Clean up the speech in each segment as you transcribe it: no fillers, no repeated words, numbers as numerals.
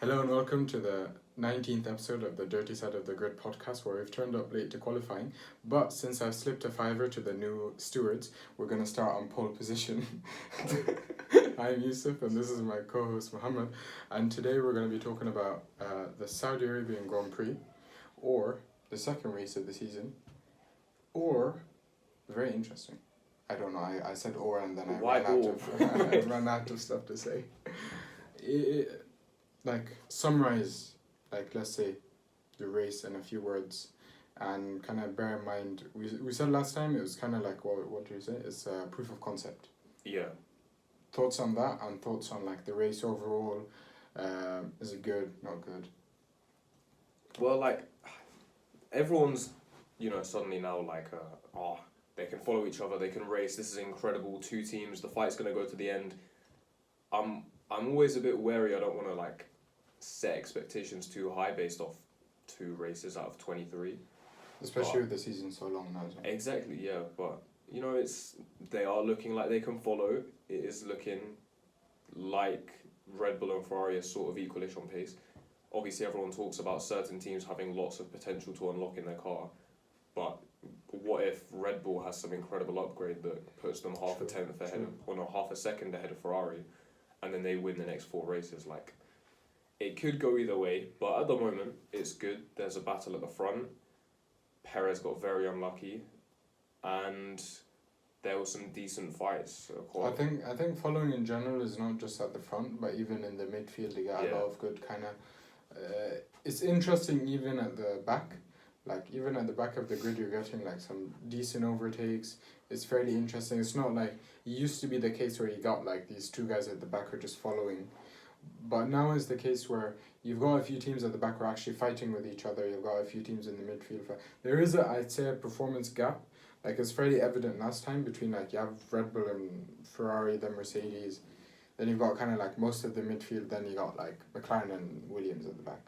Hello and welcome to the 19th episode of the Dirty Side of the Grid podcast, where we've turned up late to qualifying. But since I've slipped a fiver to the new stewards, we're going to start on pole position. I'm Youssef and this is my co-host Mohamed. And today we're going to be talking about the Saudi Arabian Grand Prix, or the second race of the season, or very interesting. I don't know, I said or and then I ran out of stuff to say. Summarize, let's say, the race in a few words, and kind of bear in mind, we said last time it was kind of like, what do you say? It's a proof of concept. Yeah. Thoughts on that, and thoughts on the race overall. Is it good, not good? Well, everyone's, suddenly now they can follow each other, they can race, this is incredible, two teams, the fight's going to go to the end. I'm always a bit wary, I don't want to set expectations too high based off 2 races out of 23. Especially with the season so long now. Exactly, yeah, but they are looking like they can follow. It is looking like Red Bull and Ferrari are sort of equalish on pace. Obviously everyone talks about certain teams having lots of potential to unlock in their car, but what if Red Bull has some incredible upgrade that puts them half a second ahead of Ferrari, and then they win the next 4 races? It could go either way, but at the moment it's good. There's a battle at the front. Perez got very unlucky, and there were some decent fights. I think following in general is not just at the front, but even in the midfield you get a lot of good kind of. It's interesting even at the back. Even at the back of the grid, you're getting some decent overtakes. It's fairly interesting. It's not like it used to be the case where you got these 2 guys at the back who are just following. But now is the case where you've got a few teams at the back who are actually fighting with each other. You've got a few teams in the midfield. There is I'd say, a performance gap. It's fairly evident last time between you have Red Bull and Ferrari, then Mercedes. Then you've got kind of most of the midfield. Then you got McLaren and Williams at the back.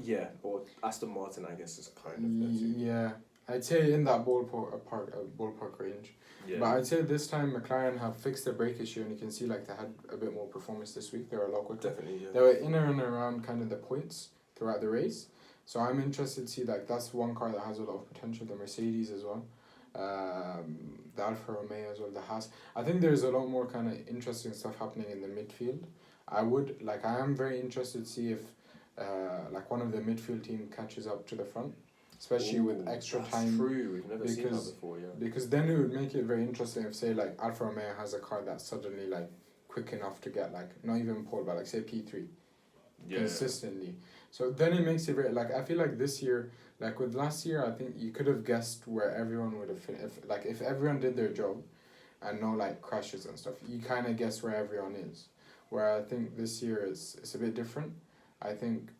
Yeah, or Aston Martin, I guess, is kind of... Yeah, I'd say in that ballpark range. Yeah. But I'd say this time McLaren have fixed the brake issue, and you can see they had a bit more performance this week. They were a lot quicker. Definitely, yeah. They were in and around kind of the points throughout the race. So I'm interested to see that's one car that has a lot of potential. The Mercedes as well. The Alfa Romeo as well, the Haas. I think there's a lot more kind of interesting stuff happening in the midfield. I am very interested to see if one of the midfield team catches up to the front, especially with extra time. True, we've never seen that before, yeah. Because then it would make it very interesting if, say, Alfa Romeo has a car that's suddenly quick enough to get not even pole, but say P3 consistently. So then it makes it very I feel this year, with last year, I think you could have guessed where everyone would have finished. If everyone did their job and no crashes and stuff, you kind of guess where everyone is. Where I think this year it's a bit different. I think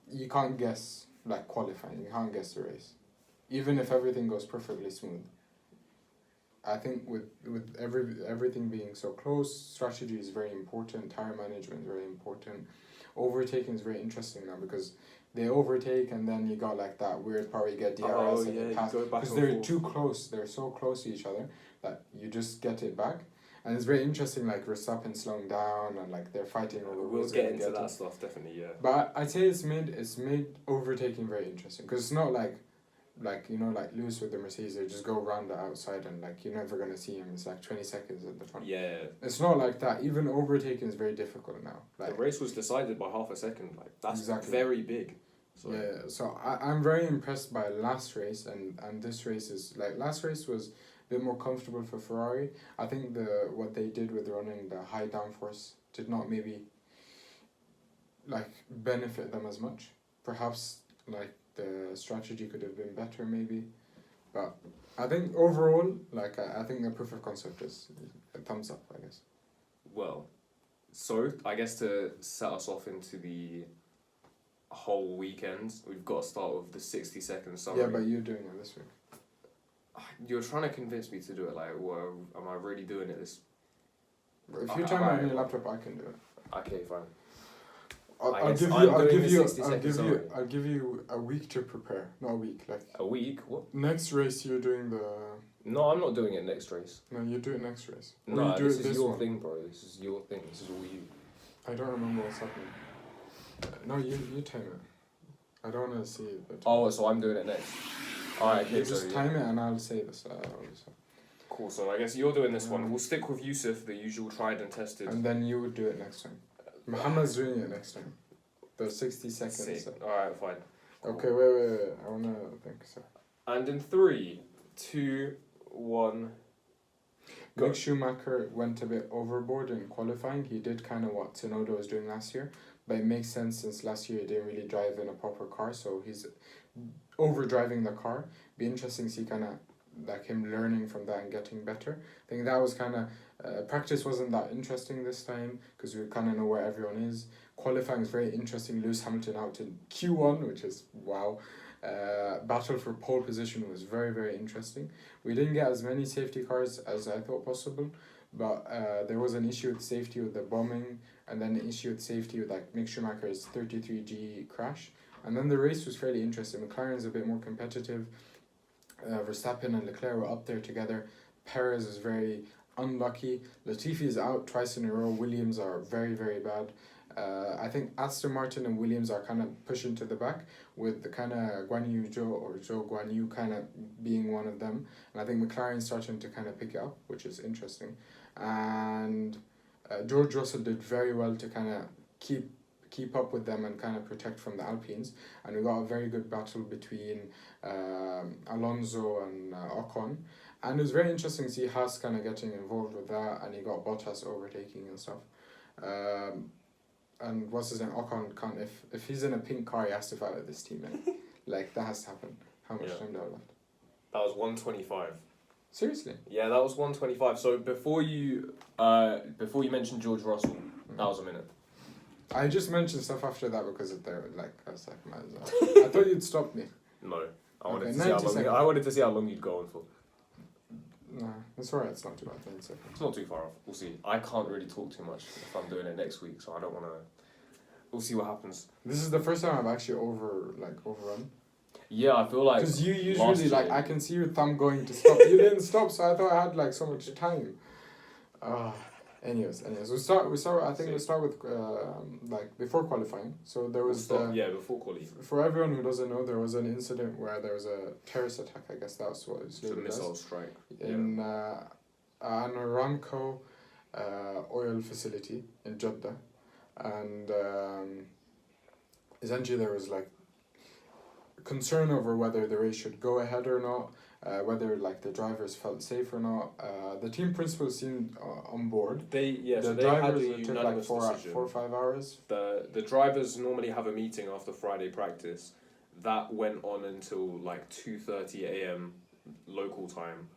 you can't guess qualifying, you can't guess the race, even if everything goes perfectly smooth. I think with everything being so close, strategy is very important, tire management is very important, overtaking is very interesting now because they overtake and then you got that weird part where you get DRS and pass because they're too close, they're so close to each other that you just get it back. And it's very interesting, Verstappen slowing down and they're fighting over. We'll get into that stuff, definitely, yeah. But I'd say it's made overtaking very interesting because it's not like Lewis with the Mercedes. They just go around the outside and you're never gonna see him. It's 20 seconds at the front. Yeah. It's not like that. Even overtaking is very difficult now. The race was decided by half a second. That's very big. So. Yeah. So I'm very impressed by last race and this race is last race was bit more comfortable for Ferrari. I think what they did with running the high downforce did not maybe benefit them as much. Perhaps the strategy could have been better maybe, but I think overall I think the proof of concept is a thumbs up, I guess. Well, so I guess to set us off into the whole weekend, we've got to start with the 60-second summary. Yeah, but you're doing it this week. You're trying to convince me to do it. Am I really doing it this? If you turn on your laptop, I can do it. Okay, fine. I'll give you a week to prepare. Not a week, a week. What? Next race you're doing the. No, I'm not doing it next race. No, you do it next race. No, this is your thing, bro. This is your thing. This is all you. I don't remember what's happening. No, you time it. I don't want to see it. But Oh, so I'm doing it next. Alright, okay, you just time it and I'll say this. Cool, so I guess you're doing this one. We'll stick with Youssef, the usual tried and tested. And then you would do it next time. Mohamed's doing it next time. The 60 seconds. Alright, fine. Cool. Okay, wait. I want to think. So. And in 3, 2, 1... Mick Schumacher went a bit overboard in qualifying. He did kind of what Tsunoda was doing last year. But it makes sense since last year he didn't really drive in a proper car. So he's overdriving the car. Be interesting to see kind of like him learning from that and getting better. I think that was kind of... practice wasn't that interesting this time because we kind of know where everyone is. Qualifying is very interesting. Lewis Hamilton out in Q1, which is wow. Battle for pole position was very, very interesting. We didn't get as many safety cars as I thought possible, but there was an issue with safety with the bombing, and then an issue with safety with like Mick Schumacher's 33G crash. And then the race was fairly interesting. McLaren's a bit more competitive. Verstappen and Leclerc were up there together. Perez is very unlucky. Latifi is out twice in a row. Williams are very, very bad. I think Aston Martin and Williams are kind of pushing to the back with the kind of Guan Yu Zhou or Zhou Guan Yu kind of being one of them. And I think McLaren's starting to kind of pick it up, which is interesting. And George Russell did very well to kind of keep up with them and kind of protect from the Alpines. And we got a very good battle between Alonso and Ocon. And it was very interesting to see Haas kind of getting involved with that, and he got Bottas overtaking and stuff. And what's his name? Ocon can't, if he's in a pink car, he has to fight with this teammate. Like, that has to happen. How much time do I have left? That was 125. Seriously? Yeah, that was 125. So before you mentioned George Russell, that was a minute. I just mentioned stuff after that because of their, like, I was like, might as well. I thought you'd stop me. No. I wanted to see how long you'd go on for. No, it's alright, it's not too bad. It's not too far off. We'll see. I can't really talk too much if I'm doing it next week, so I don't want to... We'll see what happens. This is the first time I've actually overrun. Yeah, I feel like... Because you usually, like, I can see your thumb going to stop. You didn't stop, so I thought I had, like, so much time. Anyways, we start. I think we start with like before qualifying. So there was before qualifying. For everyone who doesn't know, there was an incident where there was a terrorist attack. I guess that's what it's a missile strike in an Aramco oil facility in Jeddah, and essentially there was like concern over whether the race should go ahead or not. Whether like the drivers felt safe or not. The team principals seemed on board. The drivers had a took like 4 or 5 hours. The drivers normally have a meeting after Friday practice. That went on until like 2:30 a.m. local time.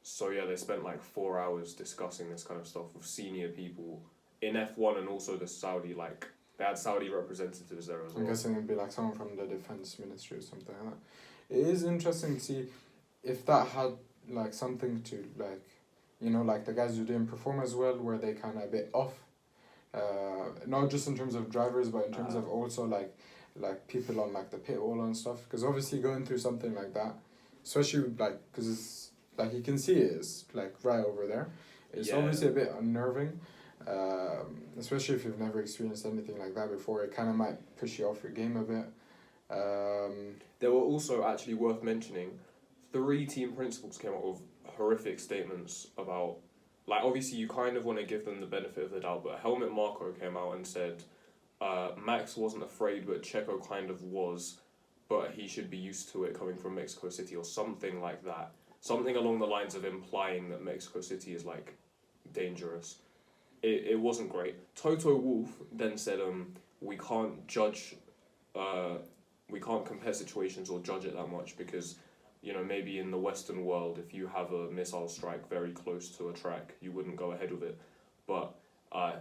So yeah, they spent like 4 hours discussing this kind of stuff with senior people in F1 and also the Saudi, like they had Saudi representatives there as well. I'm guessing it'd be like someone from the defense ministry or something like that. It is interesting to see if that had like something to like, you know, like the guys who didn't perform as well, were they kind of a bit off, not just in terms of drivers, but in terms of also like people on like the pit wall and stuff. Because obviously going through something like that, especially like because it's like you can see it's like right over there. It's obviously a bit unnerving, especially if you've never experienced anything like that before. It kind of might push you off your game a bit. There were also, actually worth mentioning, 3 team principals came out with horrific statements about, like obviously you kind of want to give them the benefit of the doubt, but Helmut Marko came out and said Max wasn't afraid but Checo kind of was, but he should be used to it coming from Mexico City or something like that. Something along the lines of implying that Mexico City is like dangerous. It wasn't great. Toto Wolff then said we can't judge... we can't compare situations or judge it that much because, you know, maybe in the Western world, if you have a missile strike very close to a track, you wouldn't go ahead with it. But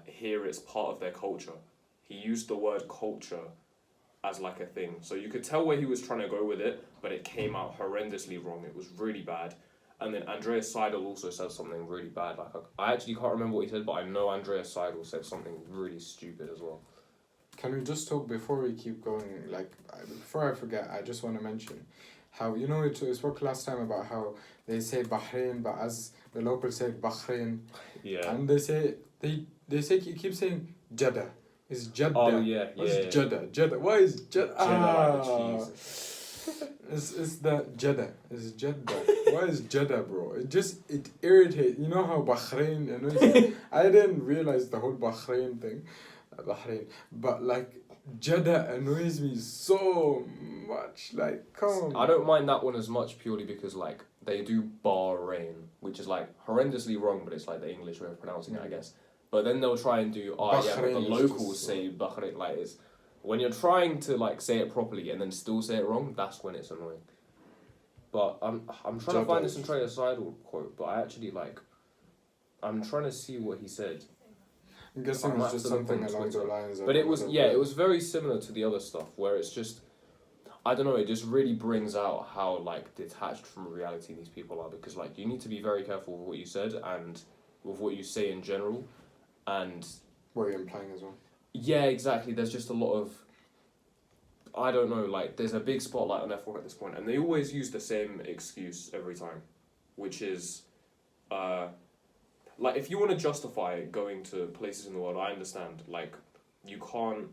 here it's part of their culture. He used the word culture as like a thing. So you could tell where he was trying to go with it, but it came out horrendously wrong. It was really bad. And then Andreas Seidel also said something really bad. Like I actually can't remember what he said, but I know Andreas Seidel said something really stupid as well. Can we just talk before we keep going? Like, before I forget, I just want to mention how, you know, we spoke last time about how they say Bahrain, but as the locals say Bahrain. Yeah. And they keep saying Jeddah. It's Jeddah. Oh yeah, What's yeah. Jeddah? Jeddah. Why is Jeddah? Like the cheese. It's the Jeddah. It's Jeddah. Why is Jeddah, bro? It irritates. You know how Bahrain annoys. I didn't realize the whole Bahrain thing, Bahrain. But like Jeddah annoys me so much. Like, come on. I don't mind that one as much purely because like they do Bahrain, which is like horrendously wrong, but it's like the English way of pronouncing it, I guess. But then they'll try and do but the Bahrain is locals just- say Bahrain. Like it's when you're trying to like say it properly and then still say it wrong. That's when it's annoying. But I'm trying to find this Trey Seidel quote, but I actually like. I'm trying to see what he said. I'm guessing I it's just have to look something on along the Twitter. lines of. But it was it was very similar to the other stuff where it's just. I don't know, it just really brings out how like detached from reality these people are, because like you need to be very careful with what you said and with what you say in general, and What you're implying as well. yeah, exactly. There's just a lot of, I don't know, like there's a big spotlight on F1 at this point, and they always use the same excuse every time, which is, like if you want to justify going to places in the world, I understand. Like you can't.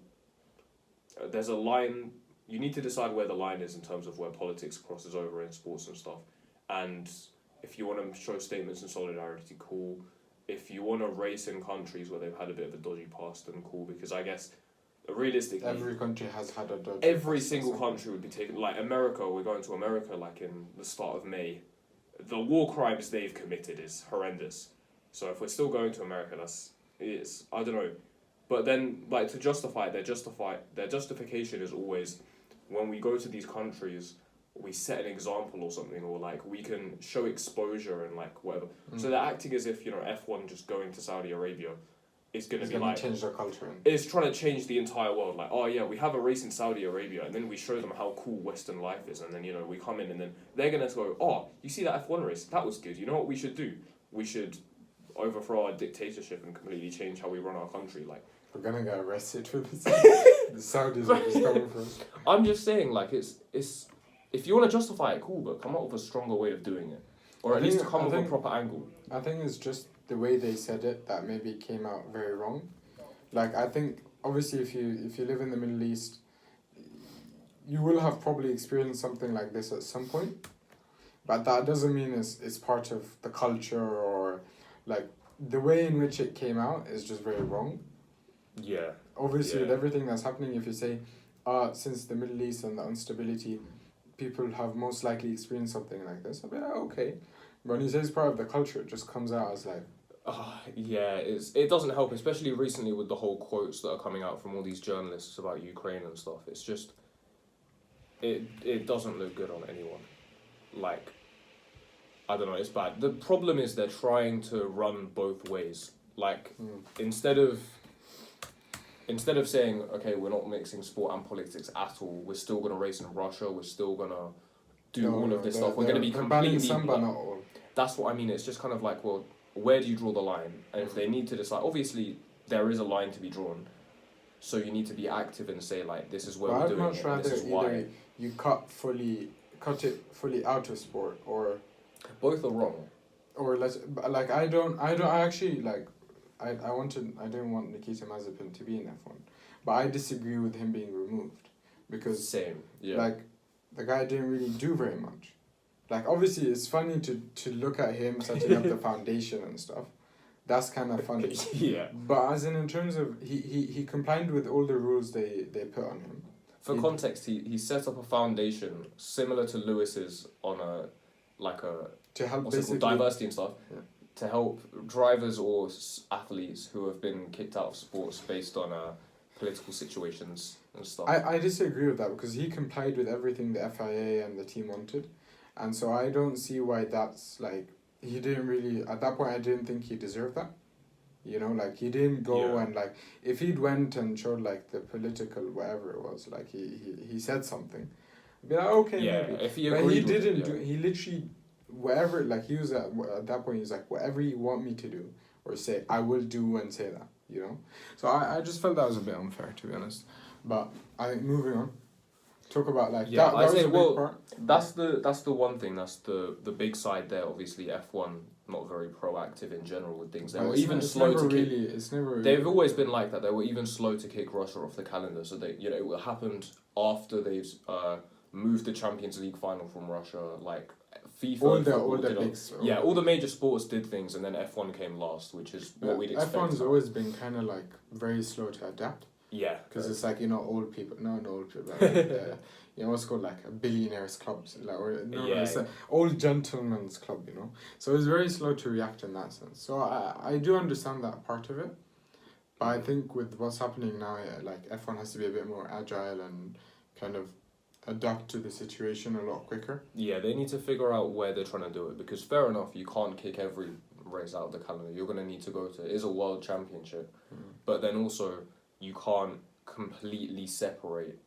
There's a line. You need to decide where the line is in terms of where politics crosses over in sports and stuff. And if you want to show statements in solidarity, cool. If you want to race in countries where they've had a bit of a dodgy past, then cool. Because I guess, realistically... Every country has had a dodgy Every past, single so- country would be taken... Like America, we're going to America like in the start of May. The war crimes they've committed is horrendous. So if we're still going to America, it's I don't know. But then, like, to justify it, their justification is always... When we go to these countries, we set an example or something, or like we can show exposure and like whatever. So they're acting as if, you know, F1 just going to Saudi Arabia is going to be like... change their culture. It's trying to change the entire world. Like, oh yeah, we have a race in Saudi Arabia, and then we show them how cool Western life is, and then, you know, we come in and then they're going to go, oh, you see that F1 race? That was good. You know what we should do? We should overthrow our dictatorship and completely change how we run our country. Like, We're gonna get arrested for this. The Saudis are just coming for us. I'm just saying, like, it's if you want to justify it, cool, but come up with a stronger way of doing it, or I at least think- come I with a think- proper angle. I think it's just the way they said it that maybe came out very wrong. Like, I think obviously if you live in the Middle East, you will have probably experienced something like this at some point, but that doesn't mean it's part of the culture, or like the way in which it came out is just very wrong. Yeah. Obviously, with Yeah. everything that's happening, if you say, since the Middle East and the instability, people have most likely experienced something like this, I'll be like, okay. But when you say it's part of the culture, it just comes out as like, Yeah, it doesn't help, especially recently with the whole quotes that are coming out from all these journalists about Ukraine and stuff. It's just, it doesn't look good on anyone. Like, I don't know, it's bad. The problem is they're trying to run both ways. Like, instead of saying, okay, we're not mixing sport and politics at all, we're still going to race in Russia, we're still going to do all of this stuff, we're going to be completely... Some, but not all. That's what I mean. It's just kind of like, well, where do you draw the line? And if they need to decide, obviously there is a line to be drawn, so you need to be active and say like, this is where we're doing it, and this is why. You cut it fully out of sport, or Both are wrong. or let's like I actually like I didn't want Nikita Mazepin to be in F1, but I disagree with him being removed, because Same. Yeah. like the guy didn't really do very much. Like, obviously it's funny to look at him setting up the foundation and stuff. That's kind of funny. Yeah. But as in terms of he complied with all the rules they put on him. For context, he set up a foundation similar to Lewis's on a To help what's it basically called, diversity and stuff, Yeah. to help drivers or athletes who have been kicked out of sports based on political situations and stuff. I disagree with that, because he complied with everything the FIA and the team wanted, and so I don't see why that's like, he didn't really, at that point I didn't think he deserved that. You know, like he didn't go Yeah. and like, if he'd went and showed like the political whatever it was, like he said something, I'd be like, okay, yeah, maybe. if he But agreed he with it, didn't yeah. do, he literally, whatever, like he was at that point, he's like, whatever you want me to do or say, I will do and say that, you know? So I just felt that was a bit unfair, to be honest. But I think moving on, talk about like Yeah, that I was say, a big well, part. that's the one thing. That's the big side there. Obviously, F1 not very proactive in general with things. They But were it's even not- it's slow never to kick. really, it's never really They've always been like that. They were even slow to kick Russia off the calendar. So they, it happened after they've moved the Champions League final from Russia. Like FIFA, all and the football did big all the major sports did things, and then F1 came last, which is what we'd expect. F1's always been kind of like very slow to adapt. Yeah, Because it's like, old people, not old people, like, what's called like a billionaires clubs, like, or no, Yeah, it's an old gentleman's club, So it's very slow to react in that sense. So I do understand that part of it, but I think with what's happening now, like F1 has to be a bit more agile and kind of adapt to the situation a lot quicker. Yeah, they need to figure out where they're trying to do it, because fair enough, you can't kick every race out of the calendar. You're going to need to go to, it is a world championship, but then also you can't completely separate,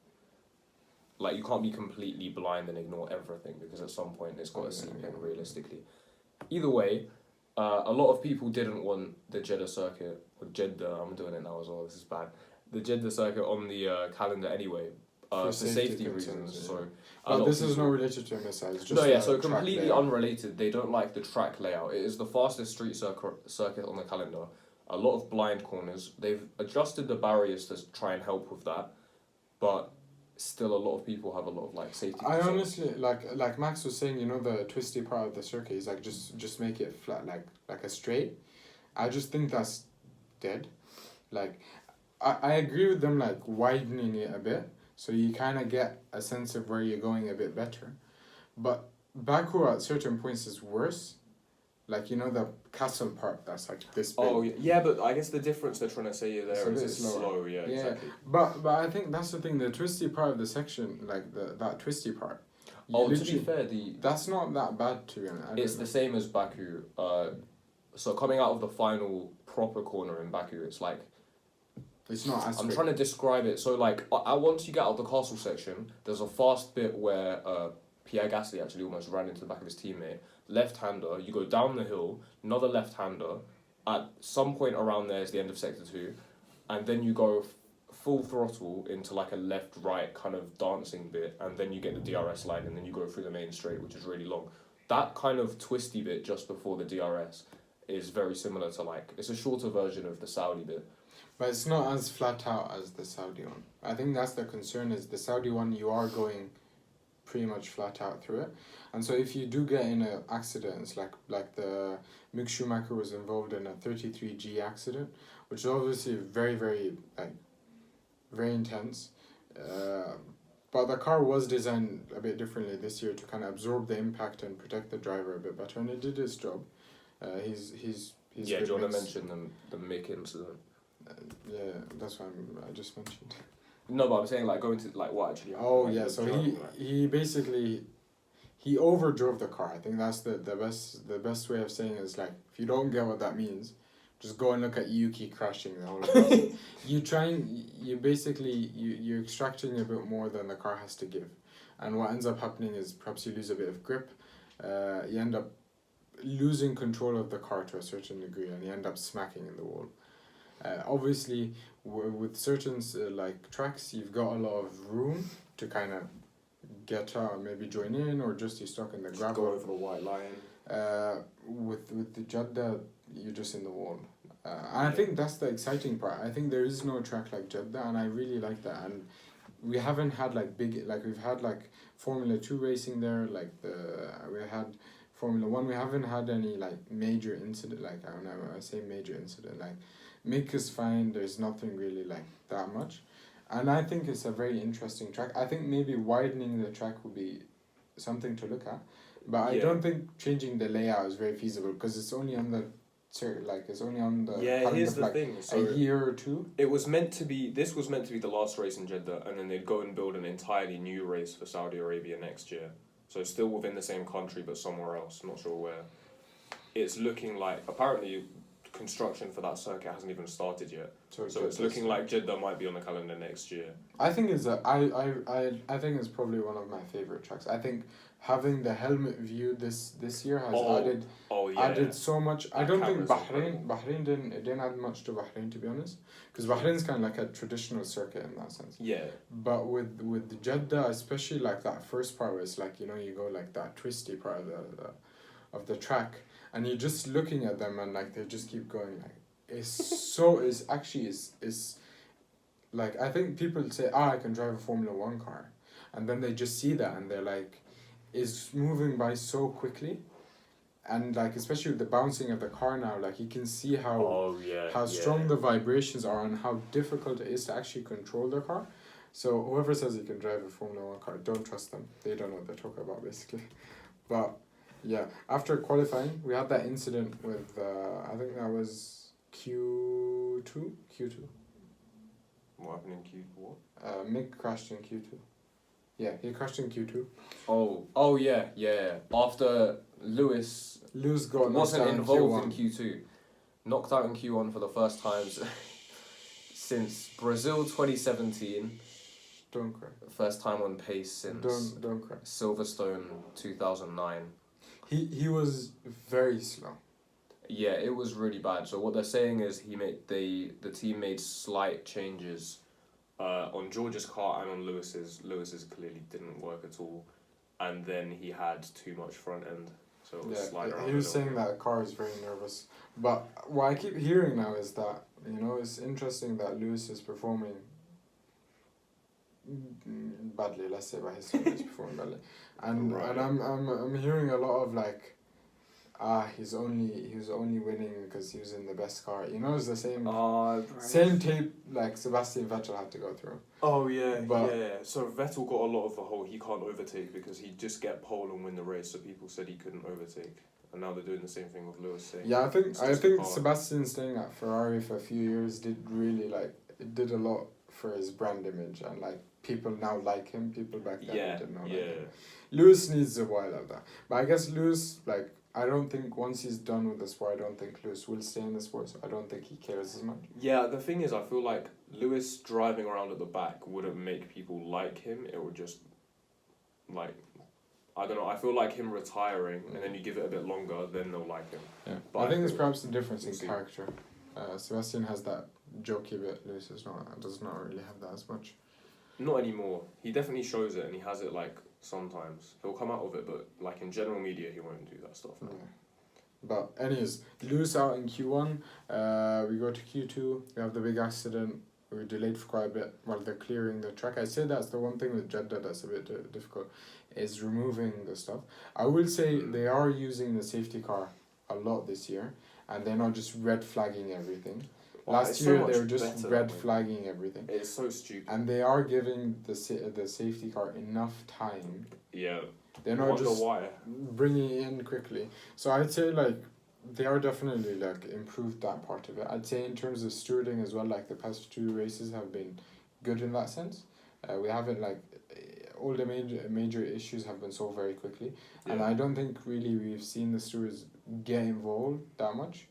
like you can't be completely blind and ignore everything, because at some point it's got to seep in realistically. Either way, a lot of people didn't want the Jeddah circuit, or Jeddah, I'm doing it now as well, this is bad, the Jeddah circuit on the calendar anyway, for safety reasons. Yeah. So, but this is not related to MSI. It's just no, yeah. the So track completely layout. unrelated. They don't like the track layout. It is the fastest street circuit on the calendar. A lot of blind corners. They've adjusted the barriers to try and help with that, but still, a lot of people have a lot of like safety. I honestly like Max was saying. The twisty part of the circuit is like just make it flat, like a straight. I just think that's dead. Like, I agree with them like widening it a bit. So you kind of get a sense of where you're going a bit better. But Baku at certain points is worse. Like, the castle part that's like this big. Oh, yeah, but I guess the difference they're trying to say there is it's slow, yeah, exactly. But I think that's the thing, the twisty part of the section, like that twisty part. To be fair, that's not that bad to be honest. It's the same as Baku. So coming out of the final proper corner in Baku, it's like, it's not as I'm trying to describe it. So like, once you get out of the castle section, there's a fast bit where Pierre Gasly actually almost ran into the back of his teammate. Left-hander, you go down the hill, another left-hander. At some point around there is the end of sector 2, and then you go full throttle into like a left-right kind of dancing bit, and then you get the DRS line, and then you go through the main straight, which is really long. That kind of twisty bit just before the DRS is very similar to like, it's a shorter version of the Saudi bit. But it's not as flat out as the Saudi one. I think that's the concern, is the Saudi one you are going pretty much flat out through it. And so if you do get in an accident, it's like the Mick Schumacher was involved in a 33G accident, which is obviously very, very, very intense. But the car was designed a bit differently this year to kind of absorb the impact and protect the driver a bit better, and it did its job. He's Yeah, do you want to mention the Mick incident? Yeah, that's what I just mentioned. No, but I'm saying like going to like what actually happened. Oh like, yeah, so he basically he overdrove the car. I think that's the best way of saying it is like, if you don't get what that means, just go and look at Yuki crashing the whole place. You're extracting a bit more than the car has to give, and what ends up happening is perhaps you lose a bit of grip. You end up losing control of the car to a certain degree, and you end up smacking in the wall. Obviously, with certain like tracks, you've got a lot of room to kind of get out, maybe join in, or just you're stuck in the gravel. Go over the white line. With the Jeddah, you're just in the wall. And I think that's the exciting part. I think there is no track like Jeddah, and I really like that. And we haven't had we've had like Formula 2 racing there, we had Formula 1. We haven't had any like major incident, like I don't know, I say major incident, like Mick is fine, there's nothing really like that much. And I think it's a very interesting track. I think maybe widening the track would be something to look at. But I don't think changing the layout is very feasible, because it's only on the here's the thing. So a year or two. This was meant to be the last race in Jeddah, and then they'd go and build an entirely new race for Saudi Arabia next year. So still within the same country but somewhere else, not sure where. It's looking like, apparently, construction for that circuit hasn't even started yet. So it's Jeddah looking like Jeddah might be on the calendar next year. I think I think it's probably one of my favorite tracks. I think having the helmet view this year has added so much. I don't think Bahrain didn't add much to Bahrain, to be honest, because Bahrain's kind of like a traditional circuit in that sense. Yeah. But with Jeddah, especially like that first part where it's like, you know, you go like that twisty part of the track, and you're just looking at them and like they just keep going, like it's like, I think people say, I can drive a Formula 1 car, and then they just see that and they're like, it's moving by so quickly, and like especially with the bouncing of the car now, like you can see how strong the vibrations are and how difficult it is to actually control the car. So whoever says you can drive a Formula 1 car, don't trust them. They don't know what they're talking about, basically. But yeah, after qualifying, we had that incident with I think that was Q2. What happened in Q4? Mick crashed in Q2. Yeah, he crashed in Q2. Oh yeah. After Lewis wasn't involved in Q2, knocked out in Q1 for the first time since Brazil 2017. Don't cry. First time on pace since don't cry. Silverstone 2009. He was very slow. Yeah, it was really bad. So what they're saying is the team made slight changes on George's car and on Lewis's. Lewis's clearly didn't work at all, and then he had too much front end, so it was sliding around. He was saying that the car is very nervous. But what I keep hearing now is that, you know, it's interesting that Lewis is performing badly. Let's say by his standards, performing badly, and I'm hearing a lot of like, he was only winning because he was in the best car. You know, it's the same tape like Sebastian Vettel had to go through. Oh yeah, So Vettel got a lot of the whole he can't overtake because he'd just get pole and win the race. So people said he couldn't overtake, and now they're doing the same thing with Lewis. Saying, yeah, I think Sebastian staying at Ferrari for a few years did a lot for his brand image, and like people now like him. People back then didn't know. Like him. Lewis needs a while of that, but I guess Lewis, like, I don't think once he's done with the sport, I don't think Lewis will stay in the sport, so I don't think he cares as much. Yeah, the thing is, I feel like Lewis driving around at the back wouldn't make people like him. It would just, like, I don't know, I feel like him retiring, and then you give it a bit longer, then they'll like him. Yeah, but I think it's perhaps the difference in character. Sebastian has that jokey bit, Lewis does not really have that as much. Not anymore. He definitely shows it, and he has it, like, sometimes. He'll come out of it, but, like, in general media, he won't do that stuff. Yeah. But anyways, Lewis out in Q1, we go to Q2, we have the big accident, we're delayed for quite a bit while they're clearing the track. I'd say that's the one thing with Jeddah that's a bit difficult, is removing the stuff. I will say they are using the safety car a lot this year, and they're not just red flagging everything. Last year they were just red flagging everything. It's so stupid. And they are giving the safety car enough time. Yeah. They're not just bringing it in quickly. So I'd say like they are definitely like improved that part of it. I'd say in terms of stewarding as well, like the past 2 races have been good in that sense. We haven't like all the major issues have been solved very quickly, and I don't think really we've seen the stewards get involved that much.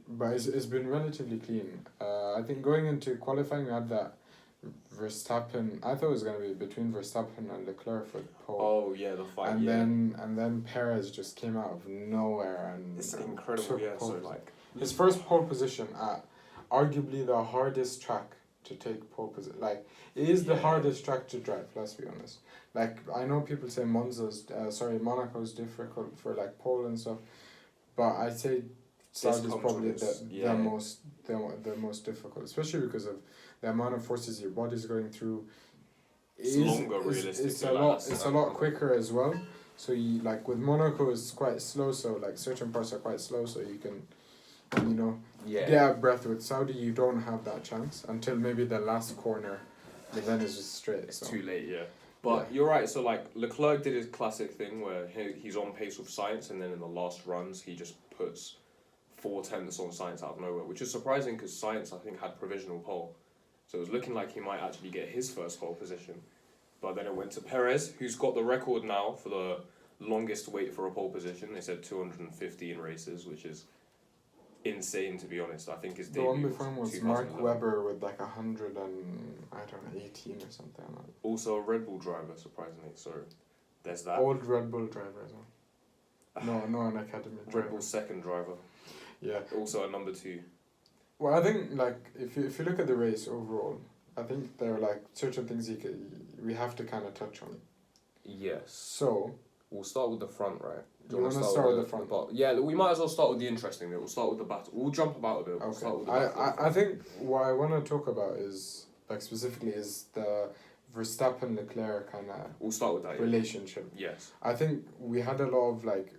But it's been relatively clean. I think going into qualifying, we had that Verstappen. I thought it was going to be between Verstappen and Leclerc for the pole. Oh yeah, the fight. And then Perez just came out of nowhere and it's incredible. Yeah, so like his first pole position at arguably the hardest track to take pole position. Like it is the hardest track to drive. Let's be honest. Like I know people say Monaco's difficult for like pole and stuff, but I'd say Saudi is probably the most difficult, especially because of the amount of forces your body's going through. It's longer, realistically. It's a lot quicker as well. So you like with Monaco it's quite slow. So like certain parts are quite slow. So you can, get a breath. With Saudi, you don't have that chance until maybe the last corner, but then it's just straight. It's too late. Yeah. But you're right. So like Leclerc did his classic thing where he's on pace with Sainz, and then in the last runs he just puts 4/10 on Sainz out of nowhere, which is surprising because Sainz I think had provisional pole, so it was looking like he might actually get his first pole position, but then it went to Perez, who's got the record now for the longest wait for a pole position. They said 215 races, which is insane, to be honest. I think his The debut one before him was 2011. Mark Webber with like 118 or something like that. Also a Red Bull driver, surprisingly. So there's that. Old Red Bull driver as well. No, an academy driver. Red Bull's second driver. Yeah. Also a number 2. Well, I think like if you look at the race overall, I think there are like certain things we have to kind of touch on. Yes. So we'll start with the front, right? Do you want to start with the front? Yeah, we might as well start with the interesting bit. We'll start with the battle. We'll jump about a bit. We'll Okay. start with the battle. I think what I want to talk about is like specifically is the Verstappen Leclerc kind of We'll start with that. relationship. Yes. I think we had a lot of like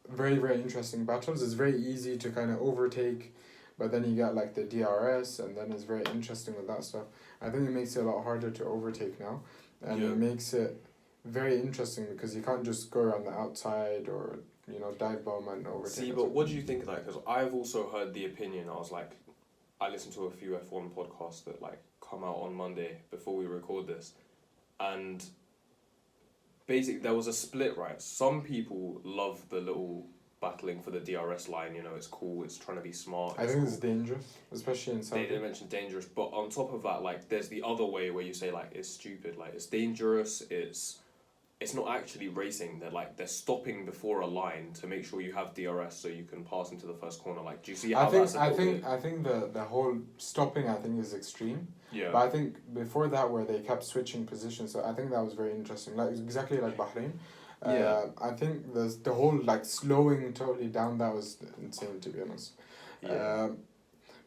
very, very interesting battles. It's very easy to kind of overtake, but then you get like the DRS, and then it's very interesting with that stuff. I think it makes it a lot harder to overtake now, and it makes it very interesting because you can't just go around the outside or dive bomb and overtake. See, but what do you think of that? Because I've also heard the opinion. I listened to a few F1 podcasts that like come out on Monday before we record this, and basically there was a split, right? Some people love the little battling for the DRS line. It's cool. It's trying to be smart. I think it's dangerous, especially in Saudi. They didn't mention dangerous, but on top of that, like there's the other way where you say like it's stupid, like it's dangerous. It's not actually racing. They're stopping before a line to make sure you have DRS so you can pass into the first corner. Like, do you see how that's I think the whole stopping is extreme. Yeah. But I think before that, where they kept switching positions, so I think that was very interesting. Like exactly like Bahrain. Yeah. I think the whole like slowing totally down, that was insane, to be honest. Yeah.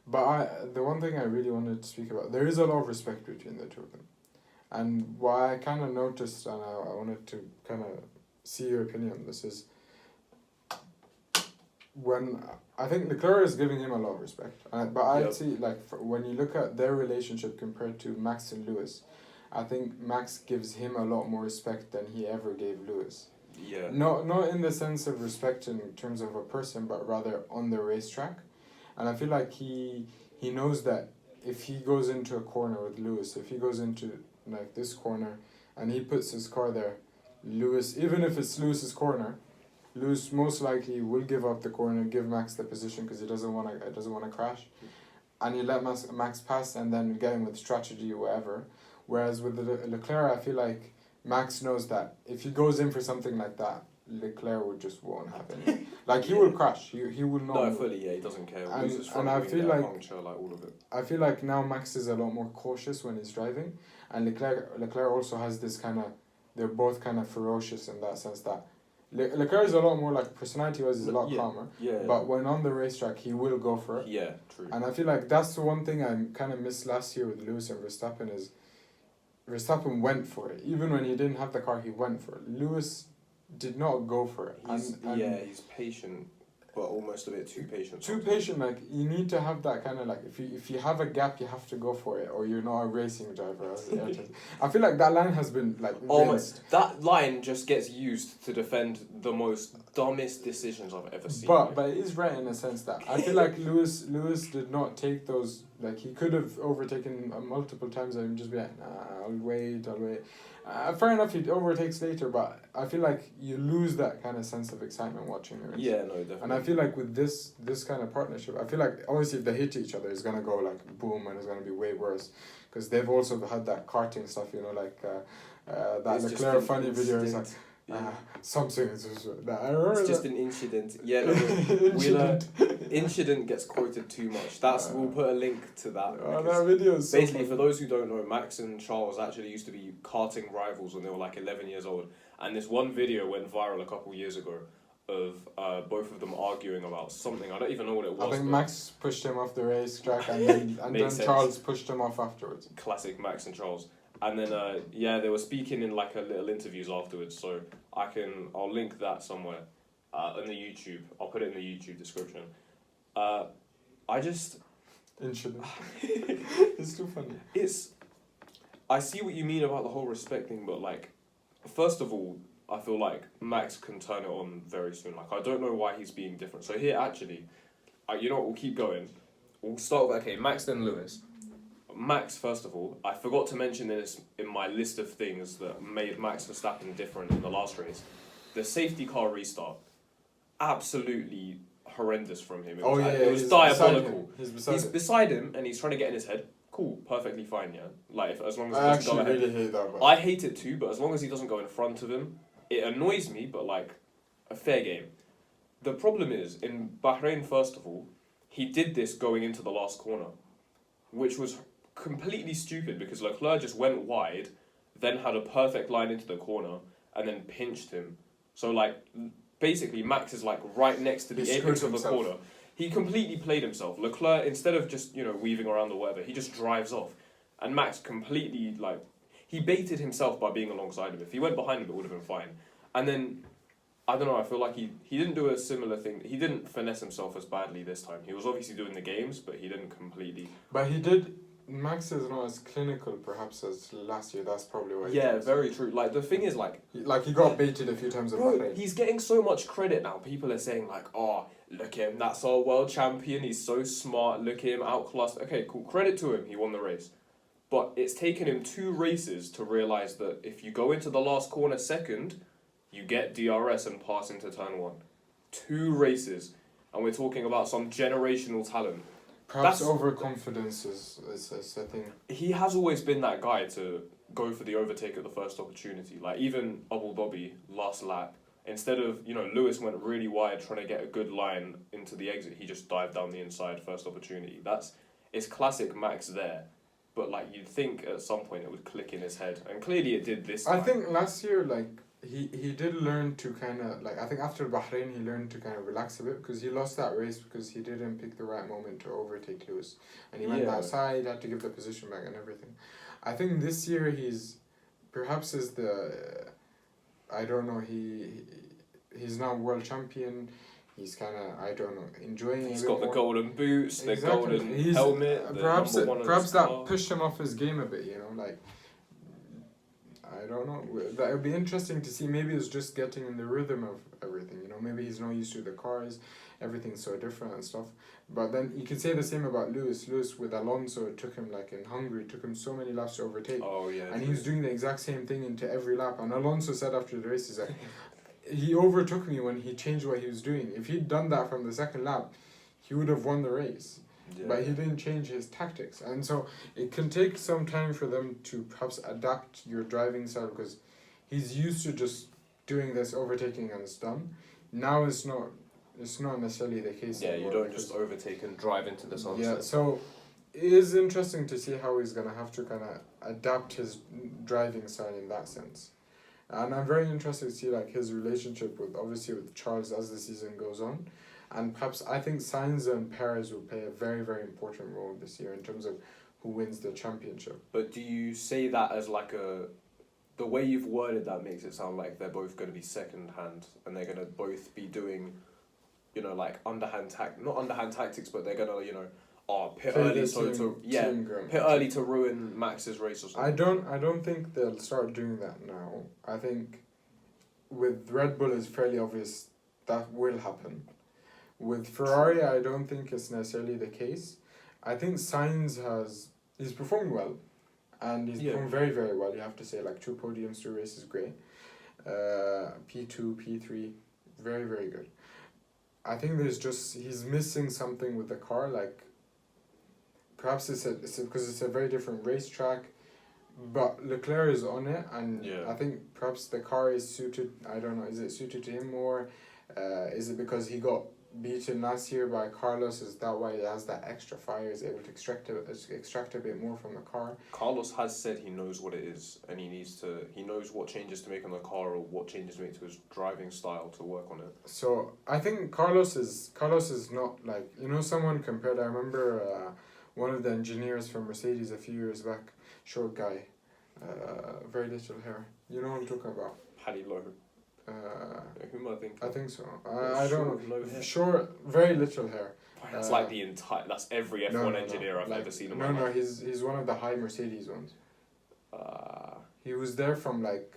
But the one thing I really wanted to speak about, there is a lot of respect between the two of them. And what I kind of noticed, and I wanted to kind of see your opinion on this, is when I think Leclerc is giving him a lot of respect. But I'd see, like, when you look at their relationship compared to Max and Lewis, I think Max gives him a lot more respect than he ever gave Lewis. Yeah. Not in the sense of respect in terms of a person, but rather on the racetrack. And I feel like he knows that if he goes into a corner with Lewis, if he goes into like this corner and he puts his car there, Lewis, even if it's Lewis's corner, Lewis most likely will give up the corner, give Max the position because he doesn't want to crash, and he let Max pass and then get him with strategy or whatever. Whereas with Leclerc, I feel like Max knows that if he goes in for something like that, Leclerc won't have any. Like he will crash. He will not. No, fully. Yeah, he doesn't care. And I feel like puncture, like all of it. I feel like now Max is a lot more cautious when he's driving, and Leclerc also has this kind of. They're both kind of ferocious in that sense that. Leclerc is a lot more like personality-wise, he's a lot calmer. Yeah. But when on the racetrack, he will go for it. Yeah, true. And I feel like that's the one thing I kind of missed last year with Lewis and Verstappen is. Verstappen went for it. Even when he didn't have the car, he went for it. Lewis did not go for it. He's patient, but almost a bit too patient. Too patient, like, you need to have that kind of, like, if you have a gap, you have to go for it, or you're not a racing driver. I feel like that line has been, like, rinsed. That line just gets used to defend the most dumbest decisions I've ever seen. But it is right in a sense that I feel like Lewis did not take those, like, he could have overtaken multiple times and just be like, nah, I'll wait. Fair enough, he overtakes later, but I feel like you lose that kind of sense of excitement watching the race. Yeah, no, definitely. And I feel like with this kind of partnership, I feel like obviously if they hit each other, it's gonna go like boom, and it's gonna be way worse, because they've also had that karting stuff, like that Leclerc funny video. It's like something. It's just an incident. Yeah, no, incident gets quoted too much. We'll put a link to that. That video is so basically funny. For those who don't know, Max and Charles actually used to be karting rivals when they were like 11 years old, and this one video went viral a couple years ago of both of them arguing about something. I don't even know what it was. I think Max pushed him off the racetrack, and then Charles pushed him off afterwards. Classic Max and Charles. And then they were speaking in like a little interviews afterwards, so I'll link that somewhere on the YouTube. I'll put it in the YouTube description. Incident. It's too funny. I see what you mean about the whole respect thing, but like, first of all, I feel like Max can turn it on very soon. Like, I don't know why he's being different. So here, actually, you know what? We'll keep going. We'll start with Max then Lewis. Max, first of all, I forgot to mention this in my list of things that made Max Verstappen different in the last race. the safety car restart, absolutely horrendous from him. It was diabolical. He's beside him and he's trying to get in his head. Cool, perfectly fine, yeah. Like, as long as he I doesn't go actually ahead. really hate that. But I hate it too, but as long as he doesn't go in front of him, it annoys me, but like, a fair game. The problem is, in Bahrain, first of all, he did this going into the last corner, which was completely stupid because Leclerc just went wide, then had a perfect line into the corner, and then pinched him. So, like, basically, Max is like right next to the apex of the corner. He completely played himself. Leclerc, instead of just, weaving around the weather, he just drives off. And Max completely, like, he baited himself by being alongside him. If he went behind him, it would have been fine. And then, I don't know, I feel like he didn't do a similar thing. He didn't finesse himself as badly this time. He was obviously doing the games, but he didn't completely... But he did... Max is not as clinical, perhaps, as last year. That's probably why. Yeah, very true. Like, the thing is, like... He got baited a few times at Bahrain. He's getting so much credit now. People are saying, like, oh, look at him, that's our world champion, he's so smart, look at him, outclassed. Okay, cool, credit to him, he won the race. But it's taken him 2 races to realise that if you go into the last corner second, you get DRS and pass into turn 1. 2 races. And we're talking about some generational talent. Perhaps overconfidence is a thing. He has always been that guy to go for the overtake at the first opportunity. Like, even Abu Dhabi, last lap, instead of, Lewis went really wide trying to get a good line into the exit, he just dived down the inside first opportunity. It's classic Max there. But, like, you'd think at some point it would click in his head. And clearly it did this time. I think last year, like, he did learn to kind of, like, I think after Bahrain he learned to kind of relax a bit because he lost that race because he didn't pick the right moment to overtake Lewis. And he went outside, had to give the position back and everything. I think this year he's I don't know, he's now world champion. He's kind of, I don't know, enjoying it. He's got the golden boots, the golden helmet. Perhaps that pushed him off his game a bit, like, I don't know. That would be interesting to see. Maybe it's just getting in the rhythm of everything, Maybe he's not used to the cars, everything's so different and stuff. But then you can say the same about Lewis. Lewis with Alonso, it took him, like in Hungary, it took him so many laps to overtake. Oh, yeah. And he was doing the exact same thing into every lap. And Alonso said after the race, he's like, he overtook me when he changed what he was doing. If he'd done that from the second lap, he would have won the race. Yeah. But he didn't change his tactics. And so it can take some time for them to perhaps adapt your driving style because he's used to just doing this overtaking and it's done. Now it's not necessarily the case anymore. You don't just overtake and drive into the sunset. Yeah, so it is interesting to see how he's going to have to kind of adapt his driving style in that sense. And I'm very interested to see like his relationship with Charles as the season goes on. And perhaps I think Sainz and Perez will play a very, very important role this year in terms of who wins the championship. But do you say that as like the way you've worded that makes it sound like they're both going to be second hand and they're going to both be doing, like not underhand tactics, but they're going to, pit early to ruin Max's race or something. I don't think they'll start doing that now. I think with Red Bull it's fairly obvious that will happen. With Ferrari, I don't think it's necessarily the case. I think Sainz he's performed well, and he's performed very, very well. You have to say, like 2 podiums, 2 races, great. P2, P3, very, very good. I think he's missing something with the car. Like perhaps it's because it's a very different racetrack, but Leclerc is on it, and I think perhaps the car is suited. I don't know. Is it suited to him more? Is it because he got beaten last year by Carlos? Is that why he has that extra fire? Is able to extract a bit more from the car? Carlos has said he knows what it is, and he knows what changes to make on the car or what changes to make to his driving style to work on it. So I think Carlos is not like someone compared. I remember one of the engineers from Mercedes a few years back, short guy, very little hair. You know what I'm talking about? Paddy Lowe. Who am I thinking? I think so. I don't know. Short, very little hair. That's like the entire. That's every F1 engineer I've ever seen in my life. He's one of the high Mercedes ones. He was there from like.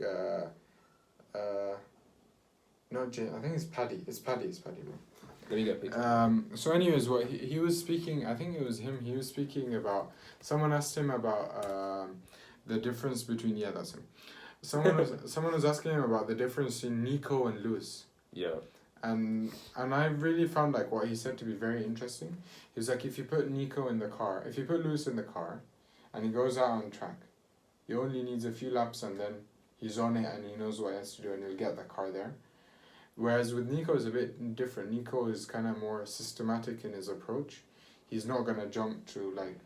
No, I think it's Paddy. It's Paddy. Let me get a picture. So anyways, what he was speaking, I think it was him. He was speaking about. Someone asked him about the difference between that's him. someone was asking him about the difference in Nico and Lewis. Yeah. And I really found like what he said to be very interesting. He was like, if you put Lewis in the car, and he goes out on track, he only needs a few laps and then he's on it and he knows what he has to do and he'll get the car there. Whereas with Nico is a bit different. Nico is kind of more systematic in his approach. He's not gonna jump to like,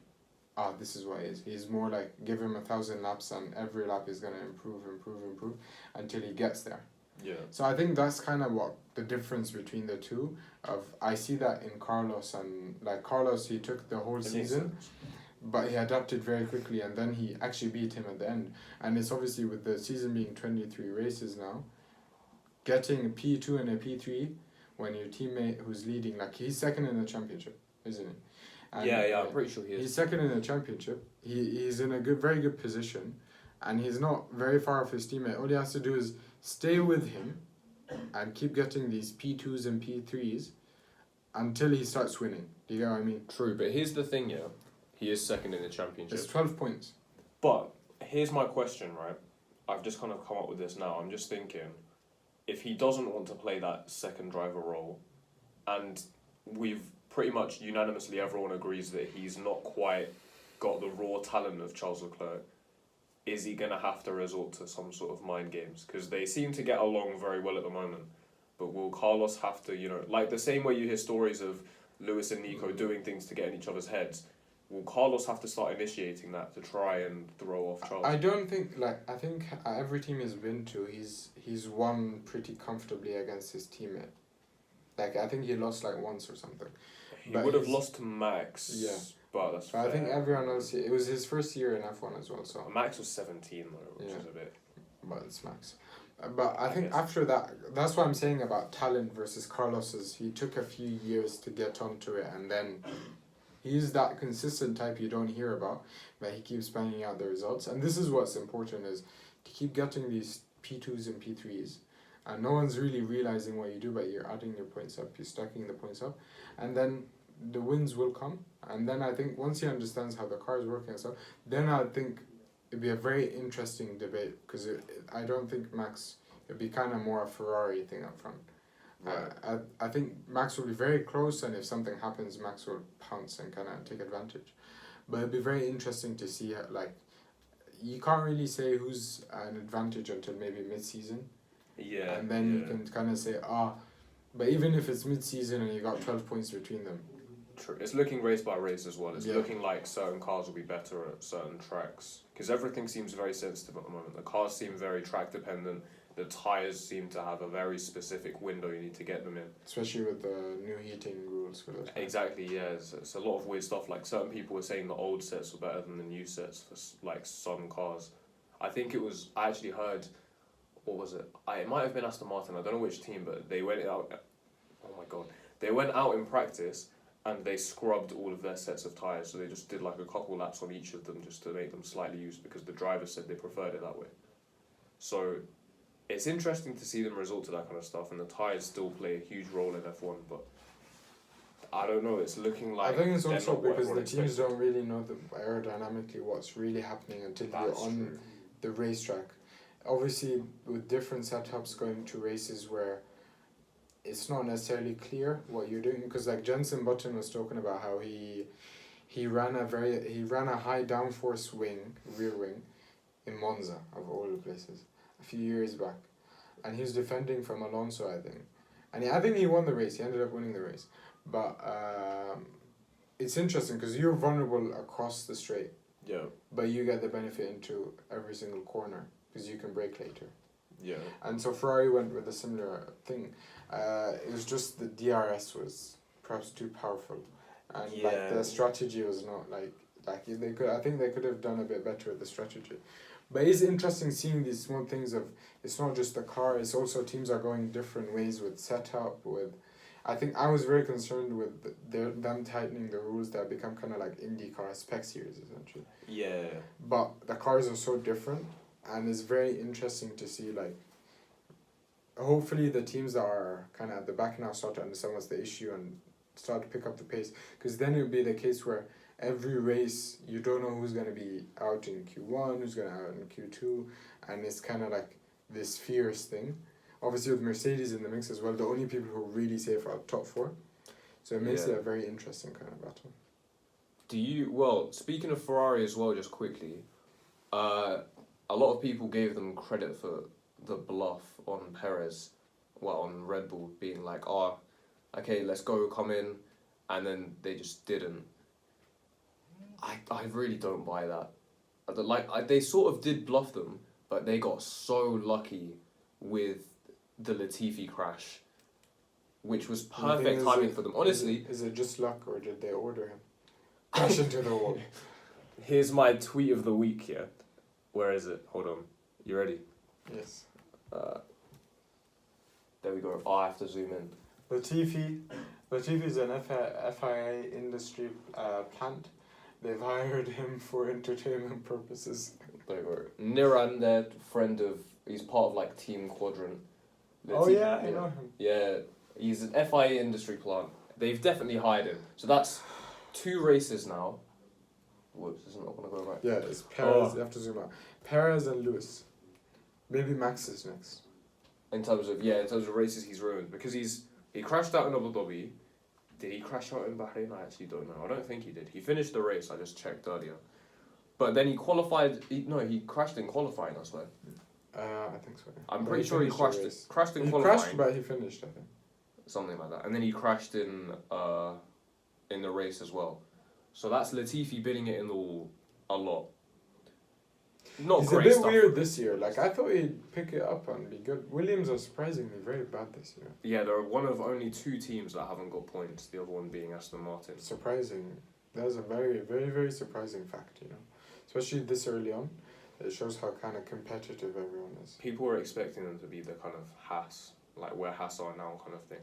this is what it is. He's more like, give him 1,000 laps and every lap is gonna improve until he gets there. Yeah. So I think that's kind of what the difference between the two. I see that in Carlos, and like Carlos, he took the whole season, but he adapted very quickly, and then he actually beat him at the end. And it's obviously with the season being 23 races now, getting a P2 and a P3 when your teammate who's leading, like he's second in the championship, isn't he? And I'm pretty sure he is. He's second in the championship. He's in a very good position, and he's not very far off his teammate. All he has to do is stay with him and keep getting these P2s and P3s until he starts winning. Do you get what I mean? True, but here's the thing, yeah. He is second in the championship. It's 12 points. But here's my question, right? I've just kind of come up with this now. I'm just thinking, if he doesn't want to play that second driver role, and we've pretty much unanimously everyone agrees that he's not quite got the raw talent of Charles Leclerc, is he going to have to resort to some sort of mind games? Because they seem to get along very well at the moment. But will Carlos have to, like the same way you hear stories of Lewis and Nico doing things to get in each other's heads, will Carlos have to start initiating that to try and throw off Charles? I don't think, I think every team he's been to, he's won pretty comfortably against his teammate. Like, I think he lost once or something. He would have lost to Max. Yeah. But that's fair. I think everyone else, it was his first year in F1 as well, so. Max was 17 though, which is a bit. But it's Max. But I think after that, that's what I'm saying about talent versus Carlos's. He took a few years to get onto it, and then he's that consistent type you don't hear about, but he keeps banging out the results. And this is what's important, is to keep getting these P2s and P3s. And no one's really realizing what you do, but you're adding your points up, you're stacking the points up, and then the wins will come. And then I think once he understands how the car is working and stuff, then I think it'd be a very interesting debate, because I don't think Max, it'd be kind of more a Ferrari thing up front. Right. I think Max will be very close, and if something happens, Max will pounce and kind of take advantage. But it'd be very interesting to see, you can't really say who's an advantage until maybe mid-season. Yeah. And then you can kind of say, but even if it's mid-season and you got 12 points between them. True. It's looking race by race as well. It's looking like certain cars will be better at certain tracks. Because everything seems very sensitive at the moment. The cars seem very track dependent. The tyres seem to have a very specific window you need to get them in. Especially with the new heating rules for those. Exactly, yeah. It's a lot of weird stuff. Like certain people were saying the old sets were better than the new sets for some cars. I think I actually heard, what was it? It might have been Aston Martin. I don't know which team, but they went out. Oh my god! They went out in practice and they scrubbed all of their sets of tyres. So they just did a couple laps on each of them just to make them slightly used, because the drivers said they preferred it that way. So it's interesting to see them resort to that kind of stuff, and the tyres still play a huge role in F1, but I don't know, it's looking like... I think it's also because the teams don't really know aerodynamically what's really happening until you're on the racetrack. Obviously, with different setups going to races where it's not necessarily clear what you're doing, because Jenson Button was talking about how he ran a high downforce rear wing in Monza of all the places a few years back, and he was defending from Alonso, I think, and I think he won the race. He ended up winning the race, but it's interesting because you're vulnerable across the straight, but you get the benefit into every single corner because you can brake later. Yeah. And so Ferrari went with a similar thing. It was just the DRS was perhaps too powerful, and the strategy was not they could. I think they could have done a bit better with the strategy. But it's interesting seeing these small things of, it's not just the car, it's also teams are going different ways with setup, I think I was very concerned with them tightening the rules that become kind of like IndyCar spec series essentially. Yeah. But the cars are so different, and it's very interesting to see hopefully the teams that are kind of at the back now start to understand what's the issue and start to pick up the pace, because then it would be the case where every race you don't know who's gonna be out in Q1, who's gonna out in Q2, and it's kind of like this fierce thing. Obviously with Mercedes in the mix as well, the only people who are really safe are top 4, so it makes it a very interesting kind of battle. Speaking of Ferrari as well, just quickly, a lot of people gave them credit for the bluff on Perez, on Red Bull, being like, okay, let's go, come in, and then they just didn't. I really don't buy that. They sort of did bluff them, but they got so lucky with the Latifi crash, which was perfect timing for them. Honestly, is it just luck, or did they order him? Crash into the wall. Here's my tweet of the week here. Where is it? Hold on. You ready? Yes. There we go. I have to zoom in. Latifi is an FIA industry plant. They've hired him for entertainment purposes. There you go. Niran, their friend he's part of like Team Quadrant. I know him. Yeah, he's an FIA industry plant. They've definitely hired him. So that's 2 races now. Whoops, it's not going to go right. Yeah, it's Perez. You have to zoom out. Perez and Lewis. Maybe Max is next. In terms of races, he's ruined because he crashed out in Abu Dhabi. Did he crash out in Bahrain? I actually don't know. I don't think he did. He finished the race. I just checked earlier. But then he qualified. He crashed in qualifying, I swear. I think so. Yeah. I'm pretty sure he crashed in qualifying. He crashed, but he finished, I think. Something like that. And then he crashed in the race as well. So that's Latifi bidding it in the wall a lot. He's a bit weird this year. Like, I thought he'd pick it up and be good. Williams are surprisingly very bad this year. Yeah, they're one of only 2 teams that haven't got points. The other one being Aston Martin. Surprising. That's a very, very, very surprising fact, Especially this early on. It shows how kind of competitive everyone is. People were expecting them to be the kind of Haas, like where Haas are now kind of thing.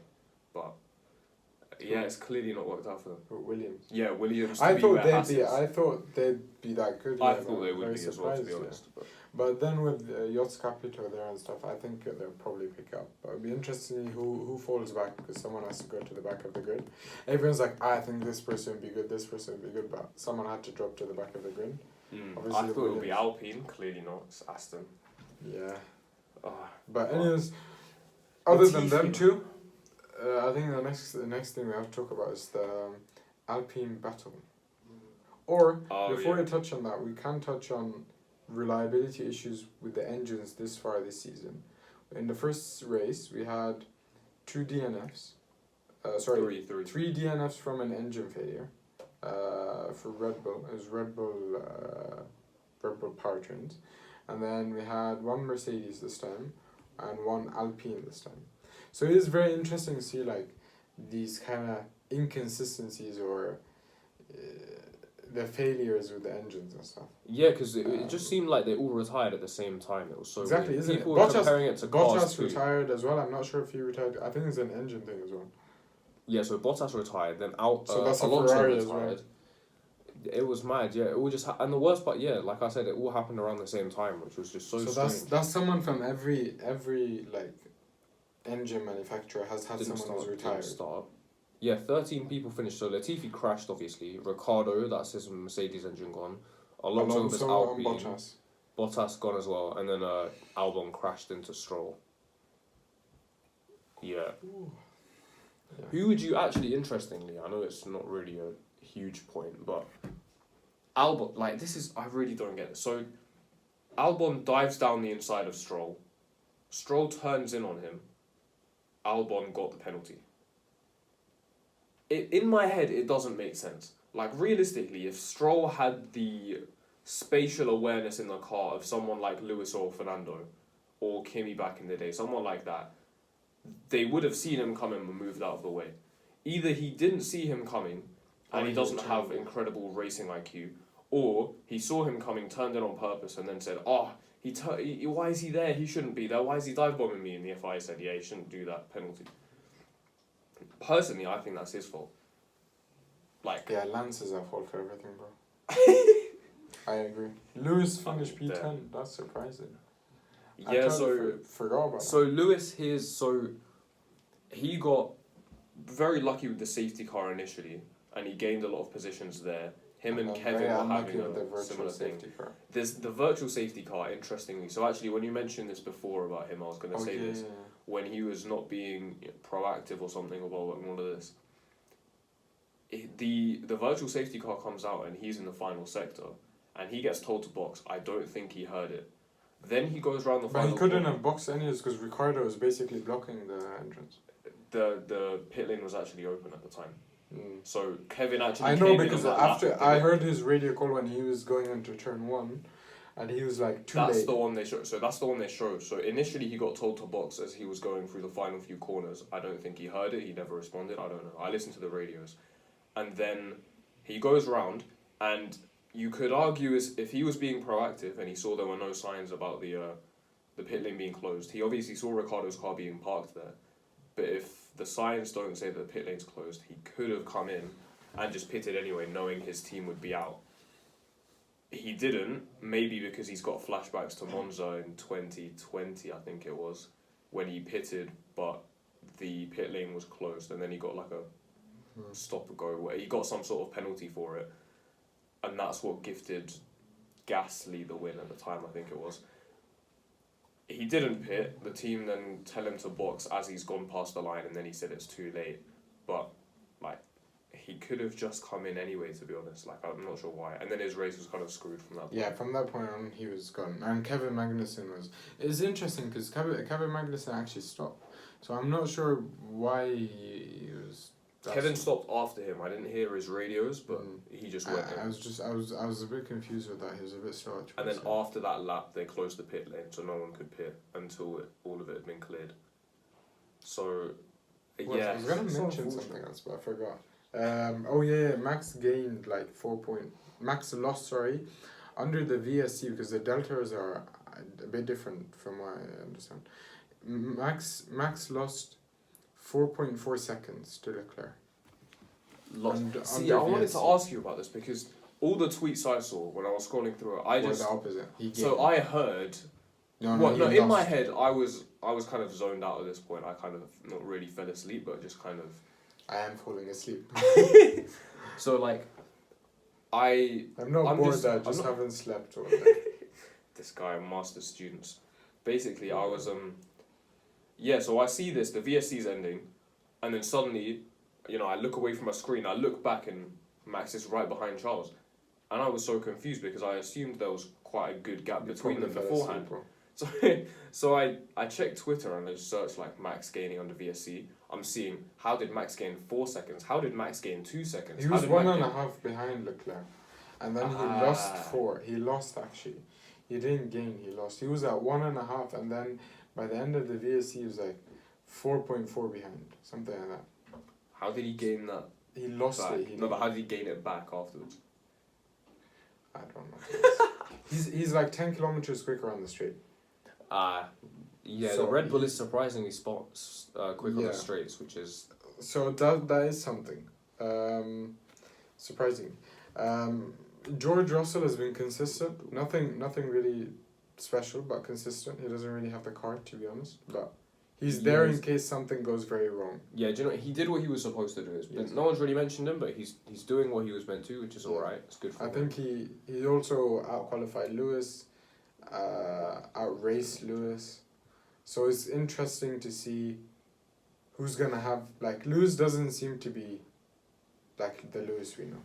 But yeah, it's clearly not worked out for them. Williams. Yeah, Williams. I thought they'd be that good. I thought they would be as well, to be honest. But then with Yachts Capito there and stuff, I think they'll probably pick up. But it'll be interesting who falls back, because someone has to go to the back of the grid. Everyone's like, I think this person would be good, this person would be good, but someone had to drop to the back of the grid. I thought it would be Alpine, clearly not. It's Aston. Yeah. But anyways, other than them two, I think the next thing we have to talk about is the Alpine Battle. Or, before we touch on that, we can touch on reliability issues with the engines this far this season. In the first race, we had 2 DNFs. Three DNFs from an engine failure. For Red Bull, it was Red Bull powertrains, and then we had 1 Mercedes this time, and 1 Alpine this time. So it is very interesting to see like these kind of inconsistencies or the failures with the engines and stuff. Yeah, because it just seemed like they all retired at the same time. It was so exactly, weird. Isn't People it? were comparing it to Bottas retired as well. I'm not sure if he retired. I think it's an engine thing as well. Yeah, so Bottas retired, then so that's Alonso Ferrari retired. as well. It was mad, yeah. It all just and the worst part, yeah, like I said, it all happened around the same time, which was just so strange. That's someone from every like engine manufacturer has had someone who's retired. Yeah, 13 people finished. So Latifi crashed, obviously. Ricardo, that's his Mercedes engine gone. Alonso was Alpine. Bottas gone as well, and then Albon crashed into Stroll. Yeah. Who would you actually, interestingly, I know it's not really a huge point, but Albon, like, this is, I really don't get it. So, Albon dives down the inside of Stroll. Stroll turns in on him. Albon got the penalty. In my head, it doesn't make sense. Like, realistically, if Stroll had the spatial awareness in the car of someone like Lewis or Fernando, or Kimi back in the day, someone like that, they would have seen him coming and moved out of the way. Either he didn't see him coming, and he doesn't have incredible racing IQ, or he saw him coming, turned in on purpose, and then said, why is he there? He shouldn't be there. Why is he dive bombing me? And the FIA said, yeah, he shouldn't do that, penalty. Personally, I think that's his fault. Like, yeah, Lance is at fault for everything, bro. I agree. Lewis finished P10. That's surprising. Yeah, forgot about so Lewis, he got very lucky with the safety car initially, and he gained a lot of positions there. Him and Kevin were having a similar thing. There's the virtual safety car, interestingly. So actually, when you mentioned this before about him, I was going to say this. When he was not being proactive or something about all of this, the virtual safety car comes out and he's in the final sector, and he gets told to box. I don't think he heard it. Then he goes around the final. But he couldn't have boxed anyways because Ricardo was basically blocking the entrance. The pit lane was actually open at the time. So Kevin actually. I know because after I heard his radio call when he was going into turn 1, and he was like too late. That's the one they show. So that's the one they show. So initially he got told to box as he was going through the final few corners. I don't think he heard it. He never responded. I don't know. I listened to the radios, and then he goes round, and you could argue as if he was being proactive and he saw there were no signs about the pit lane being closed. He obviously saw Ricardo's car being parked there, but if the signs don't say that the pit lane's closed, he could have come in and just pitted anyway, knowing his team would be out. He didn't, maybe because he's got flashbacks to Monza in 2020, I think it was, when he pitted, but the pit lane was closed, and then he got like a stop-and-go, where he got some sort of penalty for it, and that's what gifted Gasly the win at the time, I think it was. He didn't pit, the team then tell him to box as he's gone past the line, and then he said it's too late. But, like, he could have just come in anyway, to be honest. Like, I'm not sure why. And then his race was kind of screwed from that point. Yeah, from that point on, he was gone. And Kevin Magnussen was... It's interesting, because Kevin Magnussen actually stopped. So I'm not sure why he was... Kevin stopped after him. I didn't hear his radios, but he just went in. I was a bit confused with that. He was a bit slow. And then after that lap, they closed the pit lane, so no one could pit until all of it had been cleared. So, yeah. I was going to mention something else, but I forgot. Max gained like 4 points. Max lost, under the VSC, because the deltas are a bit different from what I understand. Max lost 4.4 seconds to Leclerc. See, I wanted to ask you about this because all the tweets I saw when I was scrolling through it, I just... the opposite. I heard... in my head, I was kind of zoned out at this point. I kind of not really fell asleep, but just kind of... I am falling asleep. So, like, I'm bored, I just haven't slept all day. This guy, master students. Basically, I was... so I see this, the VSC's ending, and then suddenly, I look away from my screen, I look back and Max is right behind Charles. And I was so confused because I assumed there was quite a good gap between them beforehand. So I checked Twitter and I searched like Max gaining under VSC. I'm seeing, how did Max gain 4 seconds? How did Max gain 2 seconds? He was 1.5 behind Leclerc. And then he lost 4. He lost actually. He didn't gain, he lost. He was at 1.5 and then... By the end of the VSC, he was like 4.4 behind, something like that. How did he gain that? He lost back? it. But how did he gain it back afterwards? I don't know. he's like 10 kilometers quicker on the straight. So the Red Bull is surprisingly quick on the straights, which is... So that is something. Surprising. George Russell has been consistent. Nothing really... special but consistent. He doesn't really have the car, to be honest, but he's there in case something goes very wrong. Yeah, do you know, he did what he was supposed to do. No one's really mentioned him, but he's doing what he was meant to, which is alright. It's good for him. I think he also out-qualified Lewis, out-raced Lewis, so it's interesting to see who's gonna have, like, Lewis doesn't seem to be like the Lewis we know.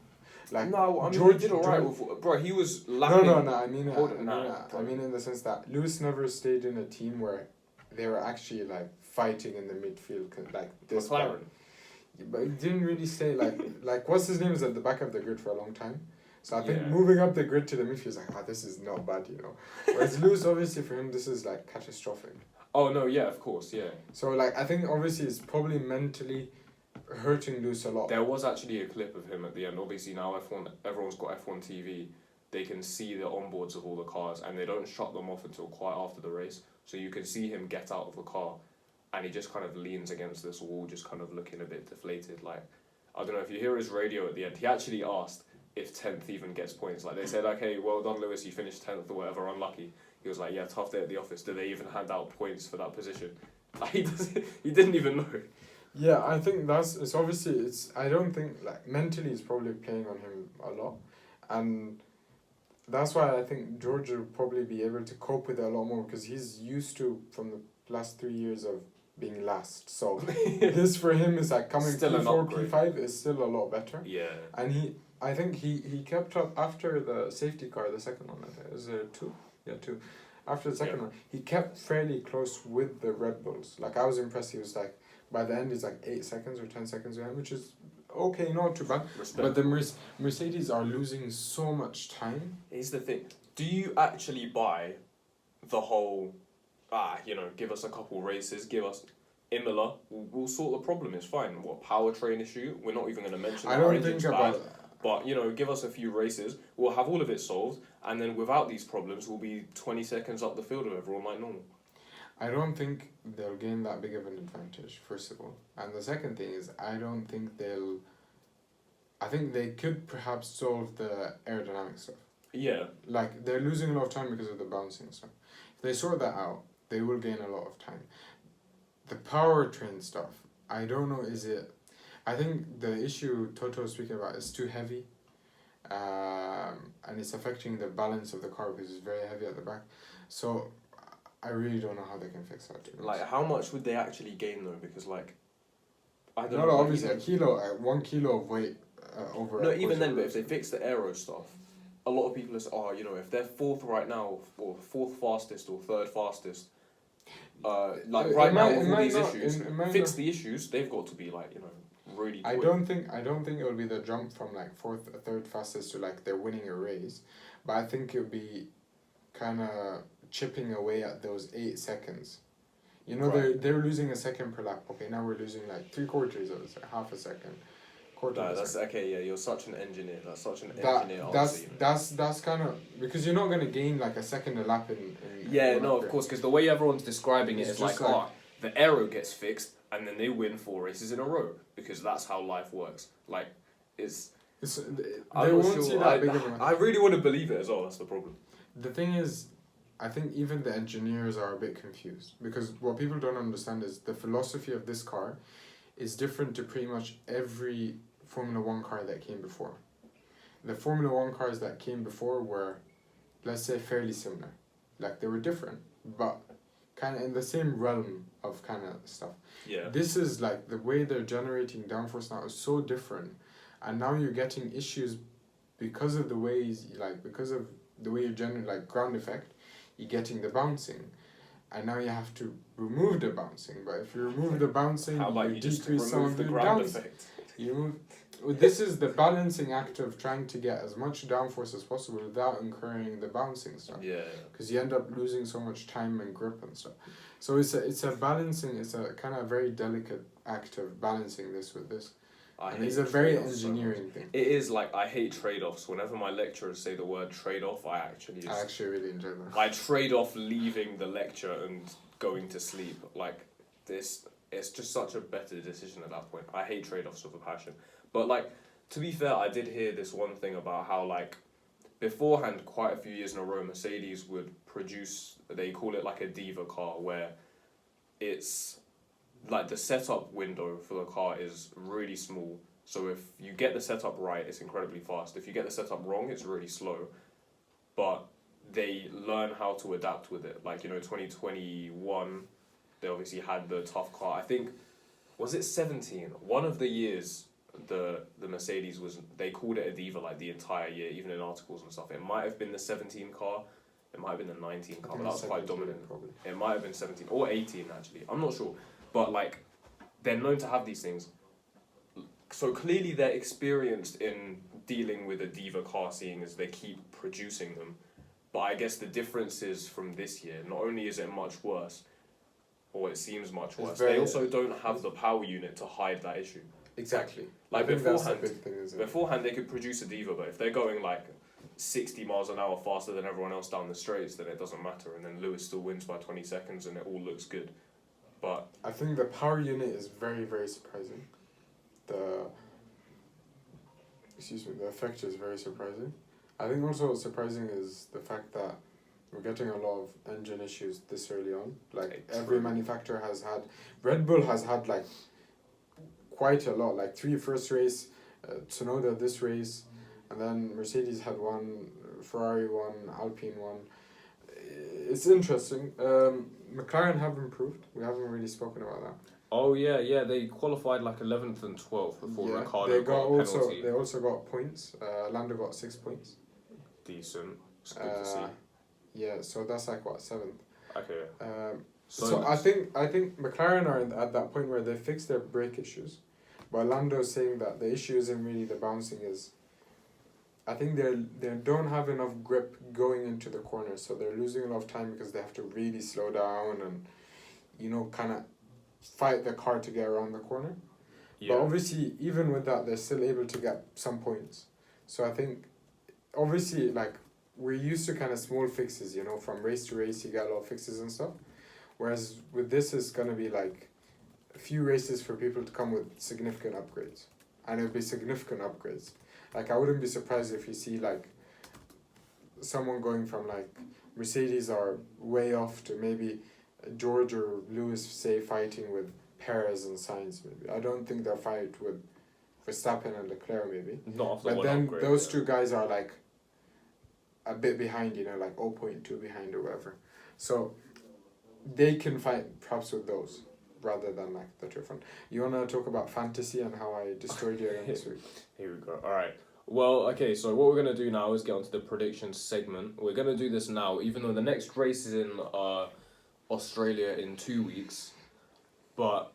Like, no, I mean, George, he did alright. Bro, he was lapping... No, I mean in the sense that Lewis never stayed in a team where they were actually, like, fighting in the midfield, like this. McLaren. But he didn't really stay, like what's his name is at the back of the grid for a long time. So I think moving up the grid to the midfield is like, this is not bad, Whereas Lewis, obviously, for him, this is, like, catastrophic. Oh, no, yeah, of course, yeah. So, like, I think, obviously, it's probably mentally... hurting Lewis a lot. There was actually a clip of him at the end. Obviously now everyone's got F1 TV. They can see the onboards of all the cars and they don't shut them off until quite after the race. So you can see him get out of the car and he just kind of leans against this wall, just kind of looking a bit deflated. Like, I don't know if you hear his radio at the end. He actually asked if 10th even gets points. Like, they said, okay, well done, Lewis, you finished 10th or whatever, unlucky. He was like, yeah, tough day at the office. Do they even hand out points for that position? Like, he didn't even know. Yeah, I think I don't think, like, mentally it's probably playing on him a lot. And that's why I think George will probably be able to cope with it a lot more because he's used to, from the last 3 years, of being last. So this for him is like coming Still P4, P5 is still a lot better. Yeah. And I think he kept up after the safety car, the second one, I think. Is it 2? Yeah, 2. After the second one, he kept fairly close with the Red Bulls. Like, I was impressed. He was like, by the end, he's like 8 seconds or 10 seconds behind, which is okay, not too bad. But the Mercedes are losing so much time. Here's the thing. Do you actually buy the whole, give us a couple races, give us Imola, we'll sort the problem, it's fine. What, powertrain issue? We're not even going to mention that. I don't think about... But, give us a few races, we'll have all of it solved, and then without these problems, we'll be 20 seconds up the field of everyone like normal. I don't think they'll gain that big of an advantage, first of all. And the second thing is, I think they could perhaps solve the aerodynamic stuff. Yeah. Like, they're losing a lot of time because of the bouncing stuff. If they sort that out, they will gain a lot of time. The powertrain stuff, I don't know, I think the issue Toto was speaking about is too heavy. And it's affecting the balance of the car because it's very heavy at the back. So I really don't know how they can fix that. Like, how much would they actually gain though? Because I don't know. No, obviously a kilo, 1 kilo of weight over. No, even then, but if they fix the aero stuff, a lot of people say, if they're fourth right now, or fourth fastest or third fastest, with all these issues, fix the issues. They've got to be really quick. I don't think it will be the jump from third fastest to they're winning a race, but I think it'll be kind of chipping away at those 8 seconds. They're losing a second per lap. Okay, now we're losing 3/4 of a second, half a second, quarter of a second. Okay. Yeah, you're such an engineer. That's such an engineer answer. That's kind of because you're not gonna gain a second a lap in of course, because the way everyone's describing it is the aero gets fixed and then they win 4 races in a row because that's how life works. They won't see that big of a... I really want to believe it as well. That's the problem. The thing is, I think even the engineers are a bit confused because what people don't understand is the philosophy of this car is different to pretty much every Formula 1 car that came before. The Formula 1 cars that came before were, let's say, fairly similar. They were different, but kind of in the same realm of kind of stuff. Yeah. This is the way they're generating downforce now is so different, and now you're getting issues because of the ways you're generating ground effect. You're getting the bouncing, and now you have to remove the bouncing. But if you remove the bouncing, how about you just decrease some of the ground effect? This is the balancing act of trying to get as much downforce as possible without incurring the bouncing stuff. Yeah. Because you end up losing so much time and grip and stuff. So it's a balancing. It's a kind of very delicate act of balancing this with this. And it's a very engineering thing. It is I hate trade-offs. Whenever my lecturers say the word trade-off, I actually really enjoy that. I trade off leaving the lecture and going to sleep. It's just such a better decision at that point. I hate trade-offs with a passion. But to be fair, I did hear this one thing about how beforehand, quite a few years in a row, Mercedes would produce, they call it a diva car, where it's the setup window for the car is really small. So if you get the setup right, it's incredibly fast. If you get the setup wrong, it's really slow. But they learn how to adapt with it. 2021, they obviously had the tough car. I think, was it 17? One of the years, the Mercedes they called it a diva the entire year, even in articles and stuff. It might have been the 17 car, it might have been the 19 car, but that was quite dominant. Probably. It might have been 17 or 18 actually. I'm not sure. But they're known to have these things. So clearly they're experienced in dealing with a diva car, seeing as they keep producing them. But I guess the difference is from this year, not only is it much worse, or it seems much worse, they also don't have the power unit to hide that issue. Exactly. Beforehand they could produce a diva, but if they're going 60 miles an hour faster than everyone else down the straights, then it doesn't matter, and then Lewis still wins by 20 seconds and it all looks good. But I think the power unit is very, very surprising. The effect is very surprising. I think also what's surprising is the fact that we're getting a lot of engine issues this early on. Every manufacturer has had, Red Bull has had quite a lot. 3 first race, Tsunoda this race, and then Mercedes had one, Ferrari one, Alpine one. It's interesting. McLaren have improved. We haven't really spoken about that. Oh yeah, they qualified like 11th and 12th before Ricciardo they got a penalty. They also got points. Lando got 6 points. Decent. It's good to see. Yeah, so that's like what, 7th. Okay. So I think McLaren are at that point where they fixed their brake issues, but Lando is saying that the issue isn't really the bouncing. Is I think they don't have enough grip going into the corner, so they're losing a lot of time because they have to really slow down and, kind of fight the car to get around the corner. Yeah. But obviously, even with that, they're still able to get some points. So I think, obviously, like, we're used to kind of small fixes, from race to race, you get a lot of fixes and stuff. Whereas with this, it's going to be like a few races for people to come with significant upgrades. And it'll be significant upgrades. Like, I wouldn't be surprised if you see, like, someone going from, like, Mercedes are way off to maybe George or Lewis, say, fighting with Perez and Sainz, maybe. I don't think they'll fight with Verstappen and Leclerc, maybe. Not off the but one then upgrade, those two guys are, like, a bit behind, like 0.2 behind or whatever. So they can fight perhaps with those rather than like the two front. You want to talk about fantasy and how I destroyed you again this week? Here we go. All right. Well, okay, so what we're going to do now is get onto the predictions segment. We're going to do this now, even though the next race is in Australia in 2 weeks. But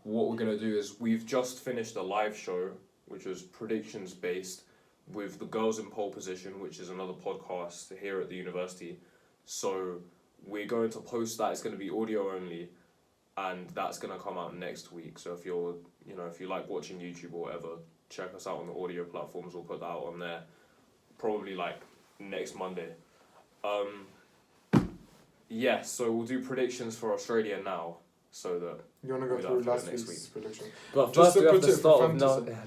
what we're going to do is we've just finished a live show, which was predictions based, with the Girls in Pole Position, which is another podcast here at the university. So we're going to post that. It's going to be audio only, and that's going to come out next week. So if you're, if you like watching YouTube or whatever, check us out on the audio platforms. We'll put that out on there probably like next Monday. So we'll do predictions for Australia now, so that you want to go through last week's prediction. But first we have to start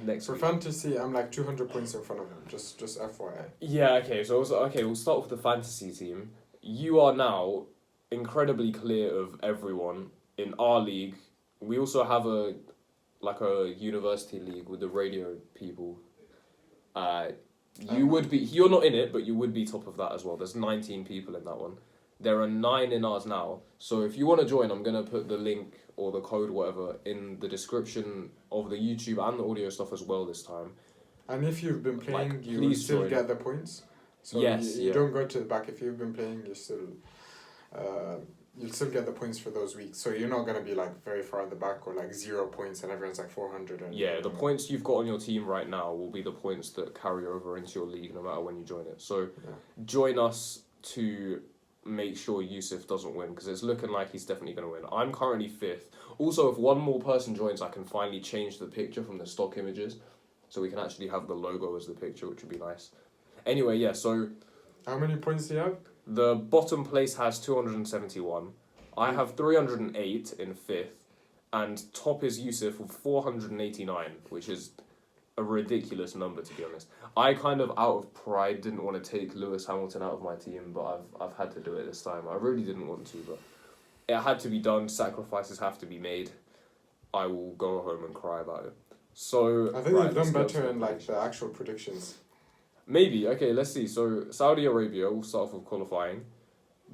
next for week. fantasy, I'm like 200 points in front of him. Just FYI. Yeah. Okay. So we'll start with the fantasy team. You are now incredibly clear of everyone in our league. We also have a university league with the radio people. You're not in it, but you would be top of that as well. There's 19 people in that one. There are 9 in ours now. So if you want to join, I'm going to put the link or the code, whatever, in the description of the YouTube and the audio stuff as well this time. And if you've been playing, you will still get the points. So you don't go to the back. If you've been playing, you'll still get the points for those weeks. So you're not going to be like very far at the back or like 0 points and everyone's like 400. The points you've got on your team right now will be the points that carry over into your league no matter when you join it. So join us to make sure Youssef doesn't win, because it's looking like he's definitely going to win. I'm currently 5th. Also, if one more person joins, I can finally change the picture from the stock images, so we can actually have the logo as the picture, which would be nice. Anyway, so how many points do you have? The bottom place has 271. I have 308 in 5th, and top is Youssef with 489, which is a ridiculous number, to be honest. I kind of, out of pride, didn't want to take Lewis Hamilton out of my team, but I've had to do it this time. I really didn't want to, but it had to be done. Sacrifices have to be made. I will go home and cry about it. So I think they've done better in like the actual predictions. Maybe. Okay, let's see. So Saudi Arabia, we'll start off with qualifying.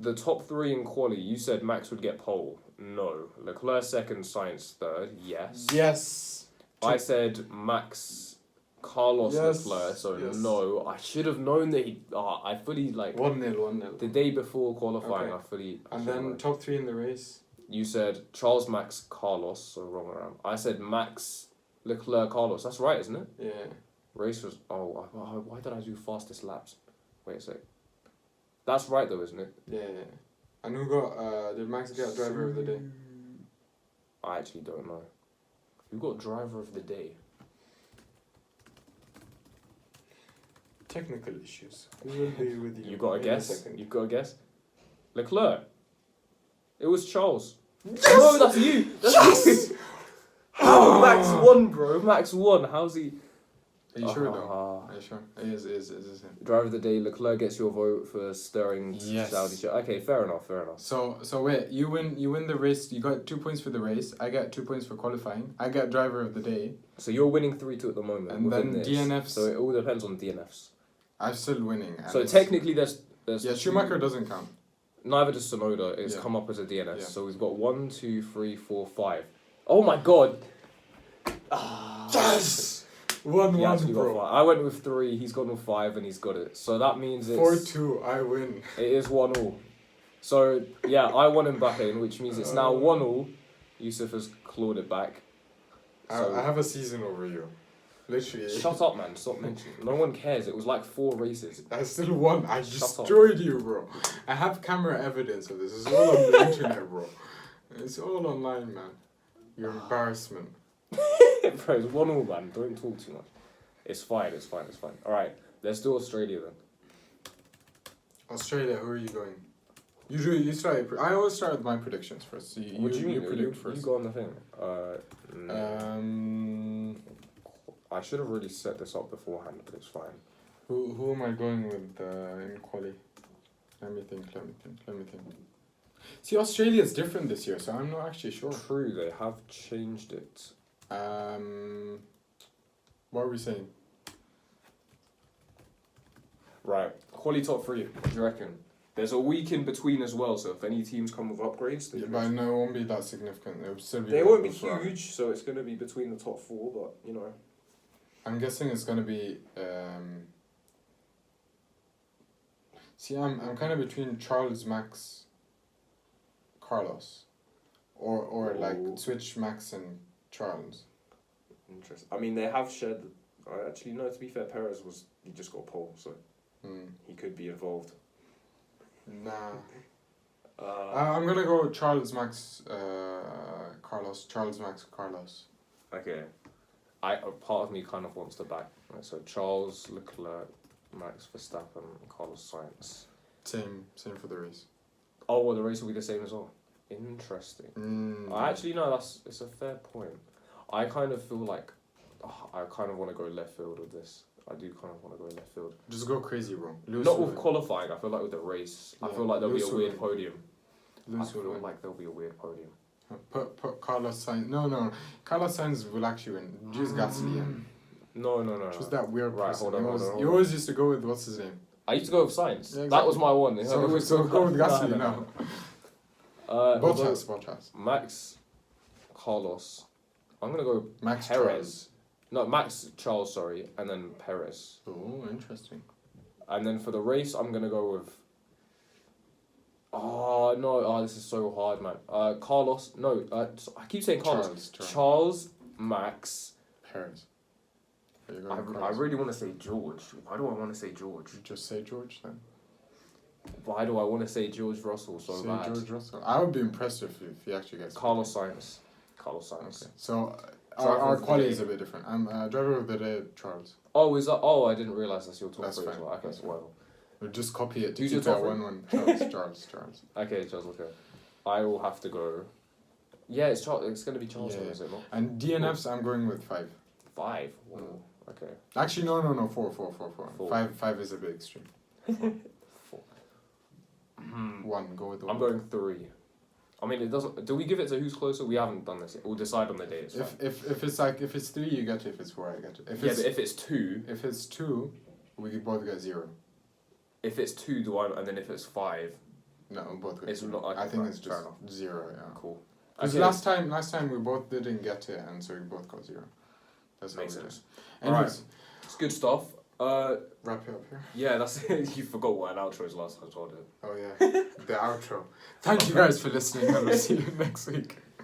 The top 3 in quali, you said Max would get pole. No. Leclerc 2nd, Sainz 3rd. Yes. Yes. I said Max, Carlos, Leclerc. So no. I should have known that he. I fully like 1-0. The day before qualifying, okay. And then top 3 in the race. You said Charles, Max, Carlos. So wrong around. I said Max, Leclerc, Carlos. That's right, isn't it? Yeah. Race was... why did I do fastest laps? Wait a sec. That's right though, isn't it? Yeah. And who got... did Max get driver of the day? I actually don't know. Who got driver of the day? Technical issues. We will be with you. You got a guess? You've got a guess? Leclerc. It was Charles. Yes! No, that's you! That's you! How? Max won, bro. Max won. How's he... Are you sure though? Are you sure? It is him. Driver of the day, Leclerc gets your vote for stirring Saudi shit. Okay, fair enough. So wait, you win the race. You got 2 points for the race. I get 2 points for qualifying. I get driver of the day. So you're winning 3-2 at the moment. And then this. DNFs. So it all depends on DNFs. I'm still winning. So technically, there's yeah, Schumacher doesn't count. Neither does Sonoda. It's come up as a DNS. Yeah. So we've got 1, 2, 3, 4, 5. Oh my god! Yes. 1-1, bro. I went with 3. He's gone with 5, and he's got it. So that means it's 4-2. I win. It is 1-1. So yeah, I won in Bahrain, which means it's now 1-1. Youssef has clawed it back. So I have a season over you. Literally. Shut up, man. Stop mentioning. No one cares. It was like 4 races. I still won. I destroyed you, bro. I have camera evidence of this. It's all on the internet, bro. It's all online, man. Your embarrassment. Bro, it's 1-1, man. Don't talk too much. It's fine. Alright, let's do Australia then. Australia, who are you going? You start. I always start with my predictions first. So what do you mean? Predict first. You go on the thing. I should have really set this up beforehand, but it's fine. Who am I going with in quali? Let me think. See, Australia's different this year, so I'm not actually sure. True, they have changed it. What are we saying? Right, quali top 3. What do you reckon? There's a week in between as well, so if any teams come with upgrades, but no, it won't be that significant. It'll still be. They won't be huge, so it's going to be between the top 4. But you know, I'm guessing it's going to be. See, I'm kind of between Charles, Max, Carlos, or like switch Max and Charles. Interesting. I mean, they have shared. Actually, no. To be fair, he just got pole, so he could be involved. Nah. I'm gonna go Charles, Max, Carlos. Charles, Max, Carlos. Okay. A part of me kind of wants to back. Right, so Charles, Leclerc, Max Verstappen, Carlos Sainz. Same for the race. Oh, well, the race will be the same as well. Interesting. I actually no, it's a fair point. I kind of feel like I kind of want to go left field with this. I do kind of want to go left field. Just go crazy, bro. Not with qualifying. I feel like with the race. I feel like there'll be a weird podium. I feel like there'll be a weird podium. Put Carlos Sainz. No. Carlos Sainz will actually win. Just Gasly in. No. Just that weird person. Hold on. You always used to go with what's his name? I used to go with Sainz. Yeah, exactly. That was my one. So go with Gasly now. Bottas. Max, Carlos. I'm gonna go Max Perez. Charles. No, Max Charles, sorry, and then Perez. Oh, interesting. And then for the race, I'm gonna go with. Oh no! Oh, this is so hard, man. Carlos. No, I keep saying Carlos. Charles, Max, Perez. I really want to say George. Why do I want to say George? Just say George then. Why do I want to say George Russell so bad? George Russell. I would be impressed if he actually gets. Carlos Sainz. Okay. So our quality is a bit different. I'm driver of the day, Charles. Oh, is that? Oh, I didn't realize that's your top 3 as well. Okay, well. We'll just copy it. Who's your top 1-1. Charles. Okay, Charles. Okay. I will have to go. Yeah, it's Charles. It's gonna be Charles, is it not? And DNFs, I'm going with 5. 5. Wow. Okay. Actually, no. 4. 5 is a bit extreme. 4. 1. Go with 1. I'm going 3. I mean, it doesn't. Do we give it to who's closer? We haven't done this yet. We'll decide on the day. It's if it's 3, you get it. If it's 4, I get it. But if it's 2, we both get 0. If it's 2, do I? And then if it's 5, no, both get. It's 0. not. I think it's just 0. Yeah. Cool. Because last time we both didn't get it, and so we both got 0. That's makes sense. Anyways, right. It's good stuff. Wrap it up here. Yeah, that's it. You forgot what an outro is last time I told it. Oh yeah, the outro. Thank you guys for listening, and we'll see you next week.